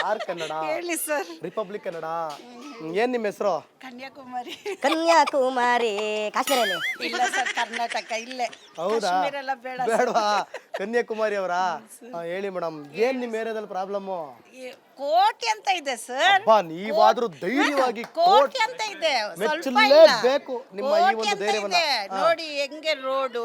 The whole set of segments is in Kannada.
ಆರ್ ಕನ್ನಡ ಹೇಳಿ ಸರ್. ರಿಪಬ್ಲಿಕ್ ಕನ್ನಡ. ಏನ್ ನಿಮ್ಮ ಹೆಸರು? ಕನ್ಯಾಕುಮಾರಿ. ಕನ್ಯಾಕುಮಾರಿ ಕಾಶ್ಮೀರಲ್ಲಿ ಇಲ್ಲ ಸರ್, ಕರ್ನಾಟಕ ಇಲ್ಲೇ. ಹೌದಾ? ಕಾಶ್ಮೀರ ಎಲ್ಲ ಬೇಡ ಸರ್. ಬೇಡವಾ? ಕನ್ಯಾಕುಮಾರಿ ಅವರಾ? ಹೇಳಿ ಮೇಡಮ್, ಏನ್ ನಿಮ್ಮ ಏರಿಯಾದಲ್ಲಿ ಪ್ರಾಬ್ಲಮ್ಮು? ಕೋಟಿ ಅಂತ ಇದೆ ಸರ್. ಅಬ್ಬಾ, ನೀವಾದ್ರೂ ಧೈರ್ಯವಾಗಿ ಕೋಟಿ ಅಂತ ಇದೆ, ಸ್ವಲ್ಪ ಇಲ್ಲ. ಮೆಚ್ಚಲೇಬೇಕು ನಿಮ್ಮ ಈ ಕೋಟಿ ಒಂದು ಅಂತ ಧೈರ್ಯವನ್ನ. ಇದೆ. ನೋಡಿ ಹೆಂಗೆ ರೋಡು.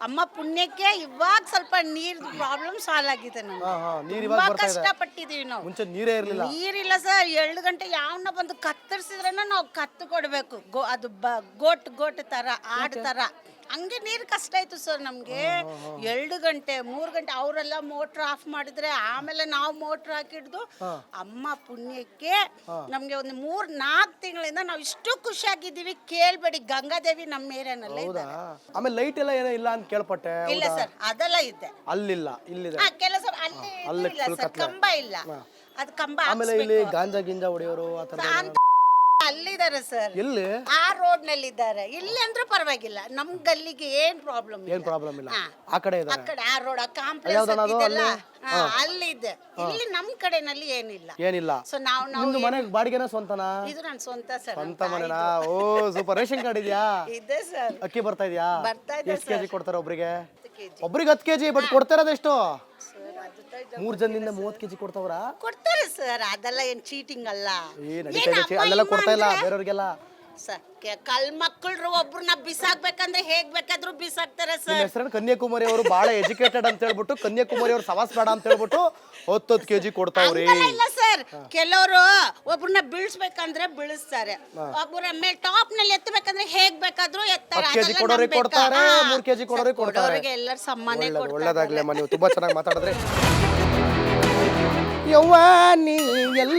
ಅಮ್ಮ ಪುಣ್ಯಕ್ಕೆ ಇವಾಗ ಸ್ವಲ್ಪ ನೀರ್ ಪ್ರಾಬ್ಲಮ್ ಸಾಲ್ವ್ ಆಗಿದೆ ನಮ್ಗೆ. ನೀರ್ ಇವಾಗ ತುಂಬಾ ಬರ್ತಾ ಇದೆ. ಕಷ್ಟಪಟ್ಟಿದೀವಿ ನಾವು. ಮುಂಚೆ ನೀರೇ ಇರ್ಲಿಲ್ಲ. ನೀರಿಲ್ಲ ಸರ್. 2 ಗಂಟೆ ಯಾವನ್ನ ಬಂದು ಕತ್ತರಿಸಿದ್ರನ್ನ ನಾವು ಕತ್ತು ಕೊಡ್ಬೇಕು. ಅದು ಗೋಟ್ ತರ ಆಡ್ ತರ ಹಂಗೆ ನೀರು ಕಷ್ಟ ಆಯ್ತು ಸರ್ ನಮ್ಗೆ. 2 ಗಂಟೆ 3 ಗಂಟೆ ಅವರೆಲ್ಲ ಮೋಟ್ರ್ ಆಫ್ ಮಾಡಿದ್ರೆ ಆಮೇಲೆ ನಾವು ಮೋಟ್ರ್ ಹಾಕಿಡ್ದು ಅಮ್ಮ ಪುಣ್ಯಕ್ಕೆ ನಮ್ಗೆ ಒಂದು 3-4 ತಿಂಗಳಿಂದ ನಾವು ಇಷ್ಟು ಖುಷಿಯಾಗಿದ್ದೀವಿ. ಕೇಳ್ಬೇಡಿ, ಗಂಗಾದೇವಿ ನಮ್ಮ ಏರಿಯಾನಲ್ಲೇ ಇದೆ. ಆಮೇಲೆ ಲೈಟ್ ಎಲ್ಲ ಏನೋ ಇಲ್ಲ ಅಂತ ಕೇಳ್ಪಟ್ಟೆ. ಇಲ್ಲ ಸರ್, ಅದೆಲ್ಲ ಇದೆ. ಅಲ್ಲಿಲ್ಲ, ಇಲ್ಲಿದೆ. ಕೆಲಸ ಅಲ್ಲಿ ಇಲ್ಲ ಸರ್, ಕಂಬ ಇಲ್ಲ. ಅದು ಕಂಬ ಆಮೇಲೆ ಇಲ್ಲಿ ಗಾಂಜಾ ಗಿಂಜಾ ಹೊಡೆಯೋರು ಆತರ ಅಲ್ಲಿದ್ದಾರೆ ಸರ್. ಎಲ್ಲಿ? ಆ ರೋಡ್ ನಲ್ಲಿ ಇದ್ದಾರೆ. ಇಲ್ಲಿ ಅಂದ್ರೆ ಪರವಾಗಿಲ್ಲ, ನಮ್ ಗಲ್ಲಿಗೆ ಏನ್ ಪ್ರಾಬ್ಲಮ್ ಏನ್ ಪ್ರಾಬ್ಲಮ್ ಇಲ್ಲ. ಆ ಕಡೆ ಇದೆ. ಆ ಕಡೆ ಆ ರೋಡ್ ಕಾಂಪ್ಲೆಕ್ಸ್ ಇದೆಲ್ಲ ಅಲ್ಲಿ ಇದೆ. ಇಲ್ಲಿ ನಮ್ ಕಡೆನಲ್ಲಿ ಏನಿಲ್ಲ. ಏನಿಲ್ಲ. ಸೊ ನಾವು ನಿಮ್ದು ಮನೆ ಬಾಡಿಗೆನ ಸ್ವಂತನಾ? ಇದು ನನ್ನ ಸ್ವಂತ ಸರ್. ಸ್ವಂತ ಮನೆನಾ? ಓ ಸೂಪರ್. ರೇಷನ್ ಕಾರ್ಡ್ ಇದೆಯಾ? ಇದೆ ಸರ್. ಅಕ್ಕಿ ಬರ್ತಾ ಇದೆಯಾ? ಬರ್ತಾ ಇದೆ. ಎಷ್ಟು ಕೆಜಿ ಕೊಡ್ತಾರೆ ಒಬ್ರಿಗೆ? ಒಬ್ರಿಗೆ 10 ಕೆಜಿ. ಬಟ್ ಕೊಡ್ತಾರದು ಎಷ್ಟು? 3 ಜನದಿಂದ 30 ಕೆಜಿ ಕೊಡ್ತಾವ್ರಾ? ಕೊಡ್ತಾರೆ ಸರ್. ಅದೆಲ್ಲ ಏನ್ ಚೀಟಿಂಗ್ ಅಲ್ಲ. ಅಲ್ಲೆಲ್ಲ ಕೊಡ್ತಾ ಇಲ್ಲ ಬೇರೆಯವ್ರಿಗೆಲ್ಲ. ಸರ್ ಕಲ್ ಮಕ್ಕಳು ಒಬ್ರನ್ನ ಬಿಸಾಕ್ಬೇಕಂದ್ರೆ ಹೇಗ್ ಬೇಕಾದ್ರೂ ಬಿಸಾಕ್ತಾರೆ ನಿಮ್ಮ ಸರ್. ಹೆಸರು ಕನ್ಯಾಕುಮಾರಿ ಅವರು ಬಹಳ ಎಜುಕೇಟೆಡ್ ಅಂತ ಹೇಳ್ಬಿಟ್ಟು ಕನ್ಯಾಕುಮಾರಿ ಅವ್ರು ಸವಾಸ್ ಬೇಡ ಅಂತ ಹೇಳ್ಬಿಟ್ಟು 10 ಕೆಜಿ ಕೊಡ್ತಾವ್ರಿ. ಇಲ್ಲ ಸರ್, ಕೆಲವರು ಒಬ್ರನ್ನ ಬೀಳ್ಸ್ಬೇಕಂದ್ರೆ ಬೀಳಿಸ್ತಾರೆ. ಒಬ್ಬರ ಮೇಲೆ ಟಾಪ್ ನಲ್ಲಿ ಎತ್ತಬೇಕಂದ್ರೆ ಹೇಗ್ ಬೇಕಾದ್ರೂ ಎತ್ತಾರೆ. 10 ಕೆಜಿ ಕೊಡೋರಿಗೆ ಕೊಡ್ತಾರೆ, 3 ಕೆಜಿ ಕೊಡೋರಿಗೆ ಕೊಡ್ತಾರೆ. ಎಲ್ಲರೂ ಸಮಾನ ಕೊಡ್ತಾರೆ. ಒಳ್ಳೇದಾಗ್ಲಿ ಅಮ್ಮ, ನೀವು ತುಂಬಾ ಚೆನ್ನಾಗಿ ಮಾತಾಡಿದ್ರೆ. ಯವ್ವ ನೀ ಎಲ್ಲಿ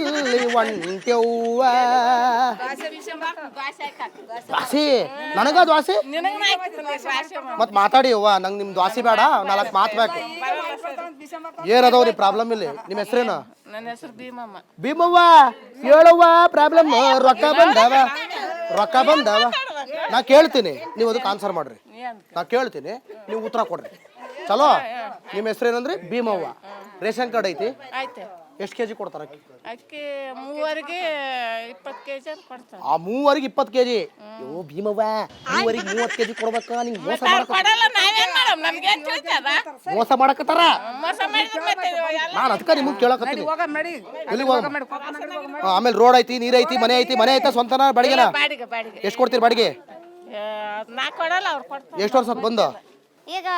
ಒಂಟ್ಯವ್ವ? ದ್ವಾಸಿ ನನಗ ದ್ವಾಸಿ ಮತ್ ಮಾತಾಡಿ ಯವ್ವ. ನಂಗೆ ನಿಮ್ ದ್ವಾಸಿ ಬೇಡ, 4 ಮಾತು ಬೇಕು. ಏನದವ ನೀ ಪ್ರಾಬ್ಲಮ್ ಇಲ್ಲಿ? ನಿಮ್ಮ ಹೆಸರೇನು? ನನ್ನ ಹೆಸರು ಭೀಮಮ್ಮ. ಭೀಮವ್ವ ಹೇಳವ್ವ ಪ್ರಾಬ್ಲಮ್. ರೊಕ್ಕ ಬಂದವ. ನಾ ಕೇಳ್ತೀನಿ, ನೀವು ಅದಕ್ಕೆ ಆನ್ಸರ್ ಮಾಡ್ರಿ. ನಾ ಕೇಳ್ತೀನಿ, ನೀವು ಉತ್ತರ ಕೊಡ್ರಿ. ಚಲೋ? ನಿಮ್ಮ ಹೆಸರೇನಂದ್ರಿ? ಭೀಮವ್ವ. ರೇಷನ್ ಕಾರ್ಡ್ ಐತಿ? ಆಯ್ತು. ಎಷ್ಟು ಕೆಜಿ ಕೊಡ್ತಾರ ಅಕ್ಕಿ? ಅಕ್ಕಿ 3ವರೆಗೆ 20 ಕೆಜಿ ಕೊಡ್ತಾರೆ. ಆ 3ವರೆಗೆ 20 ಕೆಜಿ. ಯೋ ಭೀಮವ್ವ, 3ವರೆಗೆ 30 ಕೆಜಿ ಕೊಡ್ಬೇಕ? ನಿಂಗೆ ಮೋಸ ಕೊಡಲ್ಲ, ನಾವೇನ್ ಮಾಡಮ್? ನಮ್ಗೆ ಏನ್ ತಿಳಿತದ? ಮೋಸ ಮಾಡಕತ್ತಾರ. ಮೋಸ ಮಾಡಿದ್ರೆ ಮತ್ತೆ ನಾನು ಅದಕ್ಕೆ ನಿಮ್ಗೆ ಕೇಳಕತ್ತೀನಿ. ಎಲ್ಲಿಗೆ ಹೋಗ? ಆಮೇಲೆ ರೋಡ್ ಐತಿ, ನೀರ್ ಐತಿ, ಮನೆ ಐತಾ ಸ್ವಂತನ ಬಾಡಿಗೆನ? ಬಾಡಿಗೆ ಎಷ್ಟು ಕೊಡ್ತೀರಿ ಬಾಡಿಗೆ? ನಾ ಕೊಡಲ್ಲ, ಅವ್ರು ಕೊಡ್ತಾರೆ. ಎಷ್ಟು ವರ್ಷ ಬಂದು? ಈಗ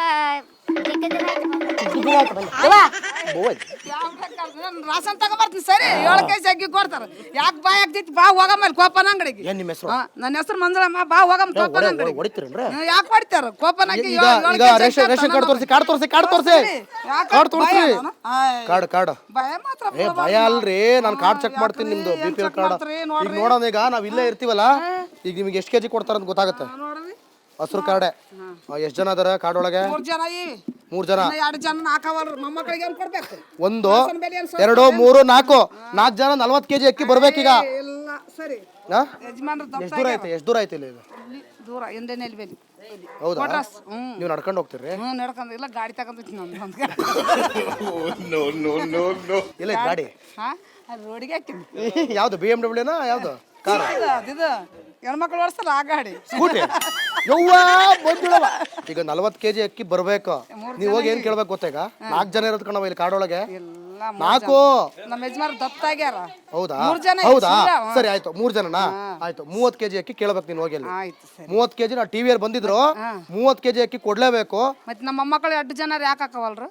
ರಾಸನ್ ತಗೊಂಬರ್ತೀನಿ ಸರಿ. 7 ಕೆಜಿ ಅಕ್ಕಿ ಕೊಡ್ತಾರ. ಯಾಕೆ ಬಾಯ್ ಆಗ್ತೈತಿ? ಬಾ ಹೋಗಮ್ಮ ಕೋಪನ ಅಂಗಡಿಗೆ. ಏನ್ ನಿಮ್ಮ ಹೆಸರು? ನನ್ನ ಹೆಸರು ಮಂಜುಳಮ್ಮ. ಬಾ ಹೋಗಮ್ಮ ಕೋಪನ ಅಂಗಡಿಗೆ. ಹೊಡಿತೀರೇನ್ರಿ? ಯಾಕೆ ಹೊಡಿತಾರ? ಕೋಪನ ಅಕ್ಕಿ ಈಗ ರೇಷನ್ ಕಾರ್ಡ್ ತೋರಿಸಿ. ಕಾರ್ಡ್ ತೋರಿಸಿ. ಕಾರ್ಡ್ ಭಯ ಮಾತ್ರ. ಭಯ ಅಲ್ರಿ, ನಾನು ಕಾರ್ಡ್ ಚೆಕ್ ಮಾಡ್ತೀನಿ ನಿಮ್ದು BPL ಕಾರ್ಡ್. ಈಗ ನೋಡೋಣ, ಈಗ ನಾವ್ ಇಲ್ಲೇ ಇರ್ತೀವಲ್ಲ, ಈಗ ನಿಮ್ಗೆ ಎಷ್ಟು ಕೆಜಿ ಕೊಡ್ತಾರ ಅಂತ ಗೊತ್ತಾಗುತ್ತೆ. ಹಸ್ರು ಕಾರ್ಡೆ. ಎಷ್ಟು ಜನ ಅದಾರ ಕಾರ್ಡ್ ಒಳಗೆ? 3 ಜನ. 3 ಜನ. 2 ಜನ ಹಾಕವಲ್ರಿ. ಮೊಮ್ಮಕ್ಕಳಿಗೆ ಏನ್ ಕೊಡ್ಬೇಕು? 1 2 3 4 ಜನ 40 ಕೆಜಿ ಅಕ್ಕಿ ಬರ್ಬೇಕೀಗ. ಇಲ್ಲ ಸರಿ. ಯಜಮಾನ್ರ ಎಷ್ಟು ದೂರ ಐತೆ? ಎಷ್ಟು ದೂರ ಐತಿ ಇಲ್ಲಿ? ದೂರ ಹಿಂದೆನೆಲ್ಲಿ ಬೇಲಿ. ಹೌದಾ? ನೀವು ನಡ್ಕೊಂಡು ಹೋಗ್ತೀರಿ? ನಡ್ಕೊಂಡು ಇಲ್ಲ, ಗಾಡಿ ತಗೊಂಡ್ಬಿಟ್ಟು ನಾನು ಇಲ್ಲ ಗಾಡಿ ರೋಡಿಗೆ ಹಾಕಿನಿ. ಯಾವ್ದು? BMW ಯಾವ್ದು? ಕಾರ್? ಇದು ಹೆಣ್ಮಕ್ಳು ಓಡಿಸಲ್ಲ ಆ ಗಾಡಿ. ಸ್ಕೂಟಿ? ಯವ್ವ ಬಂದಿಳವ. ಈಗ 40 ಕೆಜಿ ಅಕ್ಕಿ ಬರ್ಬೇಕು. ನೀವ್ ಹೋಗಿ ಏನ್ ಕೇಳ್ಬೇಕು ಗೊತ್ತಾ? ಈಗ 4 ಜನ ಇರೋದ್ ಕಣವ ಇಲ್ಲಿ ಕಾಡೊಳಗೆ. 4 ನಮ್ಮ ಯಜಮಾನ್ ದತ್ತಾಗ್ಯಾರ. ಹೌದಾ? 3 ಜನ. ಹೌದಾ? ಸರಿ ಆಯ್ತು, 3 ಜನನಾ? ಆಯ್ತು, 30 ಕೆಜಿ ಅಕ್ಕಿ ಕೇಳ್ಬೇಕು ನೀನ್ ಹೋಗಿ ಅಲ್ಲಿ. 30 ಕೆಜಿ ನಾ ಟಿವಿಯರ್ ಬಂದಿದ್ರು. 30 ಕೆಜಿ ಅಕ್ಕಿ ಕೊಡ್ಲೇಬೇಕು. ಮತ್ತೆ ನಮ್ಮ ಮೊಮ್ಮಕ್ಕಳು 2 ಜನ ಯಾಕೆ ಹಾಕವಲ್ರು?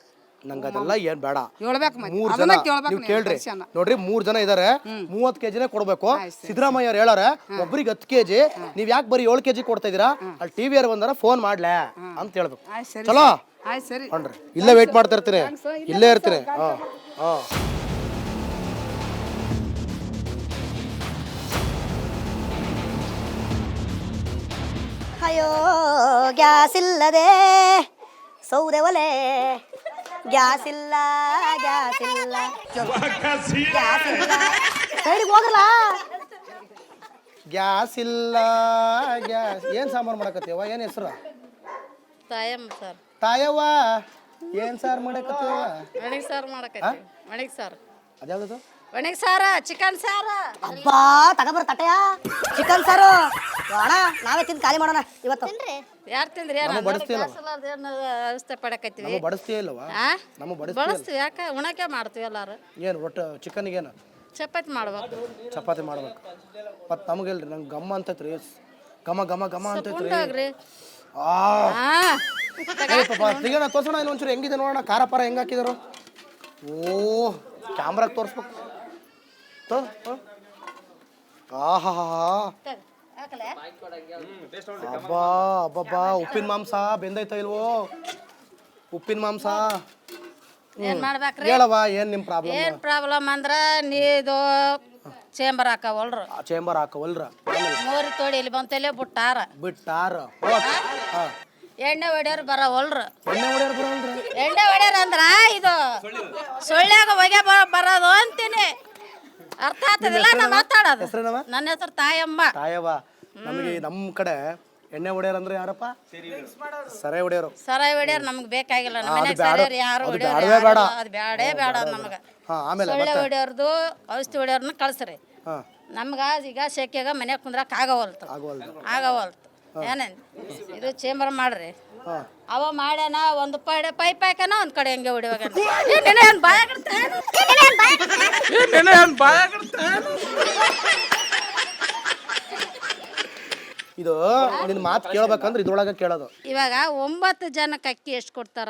ನಂಗೆ ಅದೆಲ್ಲ ಏನ್ ಬೇಡ. ಹೇಳ್ಬೇಕು 3 ಜನ ನೀವು ಕೇಳ್ರಿ. ನೋಡ್ರಿ 3 ಜನ ಇದಾರೆ, 30 ಕೆಜಿನೇ ಕೊಡ್ಬೇಕು. ಸಿದ್ದರಾಮಯ್ಯ ಅವ್ರು ಹೇಳಾರೆ ಒಬ್ರಿಗೆ 10 ಕೆಜಿ. ನೀವ್ ಯಾಕೆ ಬರೀ 7 ಕೆಜಿ ಕೊಡ್ತಾ ಇದೀರಾ? ಅಲ್ಲಿ ಟಿವಿಯರ್ ಬಂದಾರ ಫೋನ್ ಮಾಡ್ಲೇ ಅಂತ ಹೇಳ್ಬೇಕು. ಚಲೋ? ನೋಡ್ರಿ ಇಲ್ಲೇ ವೇಟ್ ಮಾಡ್ತಾ ಇರ್ತೀನಿ, ಇಲ್ಲೇ ಇರ್ತೀನಿ. ಅಯ್ಯೋ ಗ್ಯಾಸ್ ಇಲ್ಲದೆ ಸೌದೆ ಒಲೆ. ಗ್ಯಾಸ್ ಇಲ್ಲ. ಸೈಡಿಗೆ ಹೋಗಲ್ಲ. ಗ್ಯಾಸ್ ಇಲ್ಲ. ಗ್ಯಾಸ್ ಏನ್ ಸಾಂಬಾರು ಮಾಡಕತ್ತೀವ? ಏನ್ ಹೆಸರು? ತಾಯಮ್ಮ ಸರ್. ತಾಯವ್ವ ಏನ್ ಸಾರು ಮಾಡಕತ್ತೀವ? ಮಣಿಗೆ ಸಾರು ಮಾಡಕತ್ತೀವಿ. ಮಣಿಗೆ ಸಾರು. ಅದ್ಯಾವ್ದು? ಒಣಗಿ ಸಾರ ಚಿಕನ್ ಸಾರ ಅಬ್ಬಾ ತಗೋಬರ್ ತಟ್ಟೆಯ ಚಿಕನ್ ಸಾರು ಅಣ್ಣ ನಾವೇ ತಿಂದು ಖಾಲಿ ಮಾಡೋಣ ಇವತ್ತು. ಯಾರು ತಿಂದ್ರಿ ನಮಗೆ ಬಡಿಸ್ತೀಯಲ್ಲ ವ್ಯವಸ್ಥೆ ಪಡಕತ್ತೀವಿ ನಮಗೆ ಬಡಿಸ್ತೀಯ ಇಲ್ಲವಾ ಆ ನಮಗೆ ಬಳಸ್ತೀವಿ ಯಾಕೆ ಉಣಕ್ಕೆ ಮಾಡ್ತೀವಿ ಎಲ್ಲಾರು ಏನು ಒಟ್ಟು ಚಿಕನ್ಗೇನು ಚಪಾತಿ ಮಾಡ್ಬೇಕು ಚಪಾತಿ ಮಾಡ್ಬೇಕು ಮತ್ತು ನಮಗೆಲ್ರಿ ನಂಗೆ ಗಮ್ಮ ಅಂತೈತ್ರಿ ಘಮ ಘಮ ಘಮ ಅಂತೈತ್ರಿ ಉಂಡೋಗ್ರಿ ಆ ಪಾಪ ತೆಗಿಯೋಣ ತೋರ್ಸೋಣ ಇಲ್ಲಿ ಒಂಚೂರು ಹೆಂಗಿದೆ ನೋಡೋಣ ಖಾರ ಪಾರ ಹೆಂಗೆ ಹಾಕಿದಾರು ಓ ಕ್ಯಾಮ್ರಾಗ ತೋರಿಸ್ಬೇಕು ಆಹಾ ಅಬ್ಬಾ ಅಬ್ಬಬ್ಬಾ ಉಪ್ಪಿನ ಮಾಂಸ ಬೆಂದೈತ ಇಲ್ವೋ ಉಪ್ಪಿನ ಮಾಂಸ ಏನ್ ಮಾಡ್ಬೇಕ್ರಿ ಹೇಳವ ಏನ್ ನಿಮ್ ಪ್ರಾಬ್ಲಮ್ ಏನ್ ಪ್ರಾಬ್ಲಮ್ ಅಂದ್ರ ನೀದು ಚೇಂಬರ್ ಹಾಕವಲ್ರು ಚೇಂಬರ್ ಹಾಕವಲ್ರ ಮೋರಿ ತೋಡಿ ಇಲ್ಲಿ ಬಂತಲ್ಲೇ ಬಿಟ್ಟಾರ ಬಿಟ್ಟಾರ ಎಣ್ಣೆ ಹೊಡ್ಯಾರ ಬರವಲ್ರು ಎಣ್ಣೆ ಹೊಡ್ಯಾರ ಬರಲ್ರಿ ಎಣ್ಣೆ ಹೊಡ್ಯಾರ ಅಂದ್ರ ಇದು ಸೊಳ್ಳ್ಯಾಗ ಹೊಗೆ ಬರೋದು ಅಂತೀನಿ ಅರ್ಥ ಆಗ್ತದಿಲ್ಲ ನಾ ಮಾತಾಡೋದು ಹೆಸ್ರೇನವ ನನ್ನ ಹೆಸರು ತಾಯಮ್ಮ ತಾಯವ್ವ ನಮಗೆ ನಮ್ಮ ಕಡೆ ಎಣ್ಣೆ ಹೊಡ್ಯಾರ ಅಂದ್ರೆ ಯಾರಪ್ಪ ಸರೆ ಹೊಡ್ಯಾರು ಸರಾಯಿ ಹೊಡ್ಯಾರ ನಮ್ಗೆ ಬೇಕಾಗಿಲ್ಲ ನಮ್ಮ ಮನ್ಯಾಗ ಸರಿಯಾರು ಯಾರು ಅದು ಹೊಡ್ಯಾರ ಬ್ಯಾಡವೇ ಬೇಡ. ಅದು ಬ್ಯಾಡೇ ಬೇಡ ನಮಗೆ ಹಾ ಆಮೇಲೆ ಸೊಳ್ಳೆ ಹೊಡ್ಯಾರ್ದು ಔಷಧಿ ಹೊಡ್ಯಾರನ್ನ ಕಳ್ಸ್ರಿ ಹಾ ನಮ್ಗ ಈಗ ಸೆಕೆಗ ಮನ್ಯಾಗ ಕುಂದ್ರಕ್ ಆಗವಲ್ತು ಆಗವಲ್ದು ಆಗವಲ್ತು ಏನೇನ್ ಇದು ಚೇಂಬರ್ ಮಾಡ್ರಿ ಹಾ ಅವ ಮಾಡ್ಯಾನ ಒಂದು ಪೈಪ್ ಹಾಕ್ಯಾನ ಒಂದ್ ಕಡೆ ಹೆಂಗೆ ಹೊಡಿವಾಗ ಇದು ನಿನ್ನ ಮಾತು ಕೇಳ್ಬೇಕಂದ್ರೆ ಇದ್ರೊಳಗೆ ಕೇಳೋದು ಇವಾಗ 9 ಜನಕ್ಕೆ ಅಕ್ಕಿ ಎಷ್ಟು ಕೊಡ್ತಾರ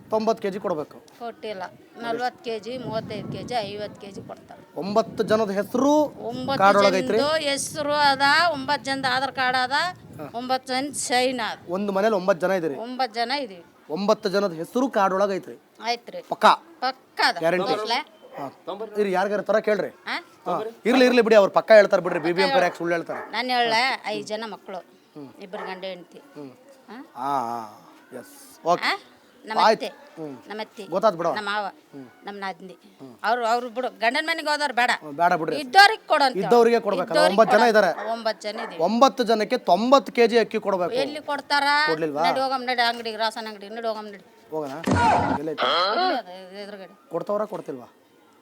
90 kg ಕೊಡ್ಬೇಕು ಕೊಟ್ಟಿಲ್ಲ 40 kg 35 kg 50 kg ಕೊಡ್ತಾರ 9 ಜನದ ಹೆಸರು 9 ಕಾರ್ಡೊಳಗೆ ಐತ್ರಿ ಜನದ್ದು ಹೆಸರು ಅದ 9 ಜನದ ಆಧಾರ್ ಕಾರ್ಡ್ ಅದ 9 ಜನ ಸೈನ್ ಅದ ಒಂದು ಮನೇಲಿ 9 ಜನ ಇದ್ದೀರಿ 9 ಜನ ಇದೀವಿ 9 ಜನದ ಹೆಸರು ಕಾರ್ಡೊಳಗೆ ಐತ್ರಿ ಆಯ್ತ್ರಿ ಪಕ್ಕಾ ಪಕ್ಕ ಅದ ಗ್ಯಾರಂಟಿ ತೋರ್ಸ್ಲಾ? ಇರಿ ಯಾರಿಗಾರ ತರ ಕೇಳ್ರಿ ಆ? ಇರ್ಲಿ ಬಿಡಿ ಅವ್ರು ಪಕ್ಕ ಹೇಳ್ತಾರೆ ಬಿಡ್ರಿ BBM ಯಾಕೆ ಸುಳ್ಳು ಹೇಳ್ತಾರೆ ನಾನು ಹೇಳ 5 ಜನ ಮಕ್ಕಳು 2 ಗಂಡ ಹೆಂಡತಿ ಹಾ ಎಸ್ ಓಕೆ ನಮ್ಮ ಅತ್ತೆ ನಮ್ಮ ಅತ್ತಿ ಗೊತ್ತಾತ್ ಬಿಡು ನಮ್ಮ ಮಾವ ನಮ್ಮ ನಾದ್ನಿ ಅವ್ರು ಬಿಡು ಗಂಡನ ಮನೆಗೆ ಹೋದವ್ರು ಬೇಡ ಬೇಡ ಬಿಡ್ರಿ ಇದ್ದವ್ರಿಗೆ ಕೊಡೋಂತ ಇದ್ದವ್ರಿಗೆ ಕೊಡ್ಬೇಕಲ್ಲ 9 ಜನ ಇದಾರೆ 9 ಜನ ಇದೀವಿ 9 ಜನಕ್ಕೆ 90 kg ಅಕ್ಕಿ ಕೊಡ್ಬೇಕು ಎಲ್ಲಿ ಕೊಡ್ತಾರ ಕೊಡ್ಲಿಲ್ವಾ? ನಡಿ ಹೋಗಮ್ ನಡಿ ಅಂಗಡಿಗೆ ರಾಸನ್ ಅಂಗಡಿ ನಡಿ ಹೋಗಮ್ ನಡಿ ಹೋಗೋಣ ಎಲ್ಲೈತಿ ಇಲ್ಲೇ ಅದ, ಎದುರುಗಡೆ ಕೊಡ್ತಾವ್ರ ಕೊಡ್ತಿಲ್ವಾ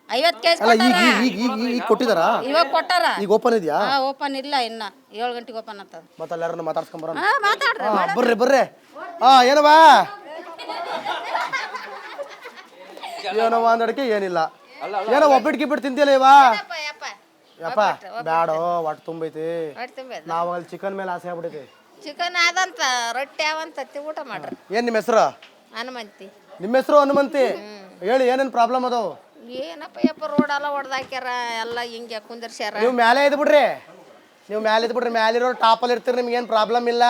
50 kg ಅಲ್ಲ ಈಗ ಈಗ ಈಗ ಈಗ ಈಗ ಕೊಟ್ಟಿದಾರಾ ಇವಾಗ ಕೊಟ್ಟಾರ ಈಗ ಓಪನ್ ಇದೆಯಾ ಓಪನ್ ಇಲ್ಲ ಇನ್ನ 7 ಗಂಟೆಗೆ ಓಪನ್ ಆಗ್ತದ ಮತ್ತೆ ಎಲ್ಲಾರನ್ನ ಮಾತಾಡ್ಸ್ಕೊಂಡ್ ಬರೋಣ ಮಾತಾಡ್ರಿ ಬರ್ರಿ ಬರ್ರಿ ಏನವಾ ಏನವ ಅಂದಡಿಕೆ ಏನಿಲ್ಲ ಏನೋ ಒಬ್ಬಿಟ್ಟು ಗಿಬ್ಬಿಟ್ಟು ತಿಂತಿಲ್ಲ ಇವಾ ಯಪ್ಪ ಬ್ಯಾಡೋ ಒಟ್ಟು ತುಂಬೈತಿ ನಾವ್ ಅಲ್ಲಿ ಚಿಕನ್ ಮೇಲೆ ಆಸೆ ಆಗ್ಬಿಟ್ಟೈತಿ ಚಿಕನ್ ಆದಂತ ರೊಟ್ಟಿ ಅವಂತ ಊಟ ಮಾಡ್ರಿ ಏನ್ ನಿಮ್ಮ ಹೆಸರು ಹನುಮಂತಿ ನಿಮ್ಮ ಹೆಸರು ಹನುಮಂತಿ ಹೇಳಿ ಏನೇನ್ ಪ್ರಾಬ್ಲಮ್ ಅದಾವ ಏನಪ್ಪ ಯಪ್ಪ ರೋಡ್ ಎಲ್ಲ ಹೊಡೆದಾಕ್ಯಾರ ಎಲ್ಲ ಹಿಂಗೆ ಕುಂದರ್ಸ್ಯಾರ ನೀವು ಮ್ಯಾಲೆ ಇದ್ ಬಿಡ್ರಿ ನೀವು ಮ್ಯಾಲೆ ಇದ್ ಬಿಡ್ರಿ ಮ್ಯಾಲಿರೋ ಟಾಪಲ್ಲಿ ಇರ್ತೀರಿ ನಿಮ್ಗೆ ಏನು ಪ್ರಾಬ್ಲಮ್ ಇಲ್ಲ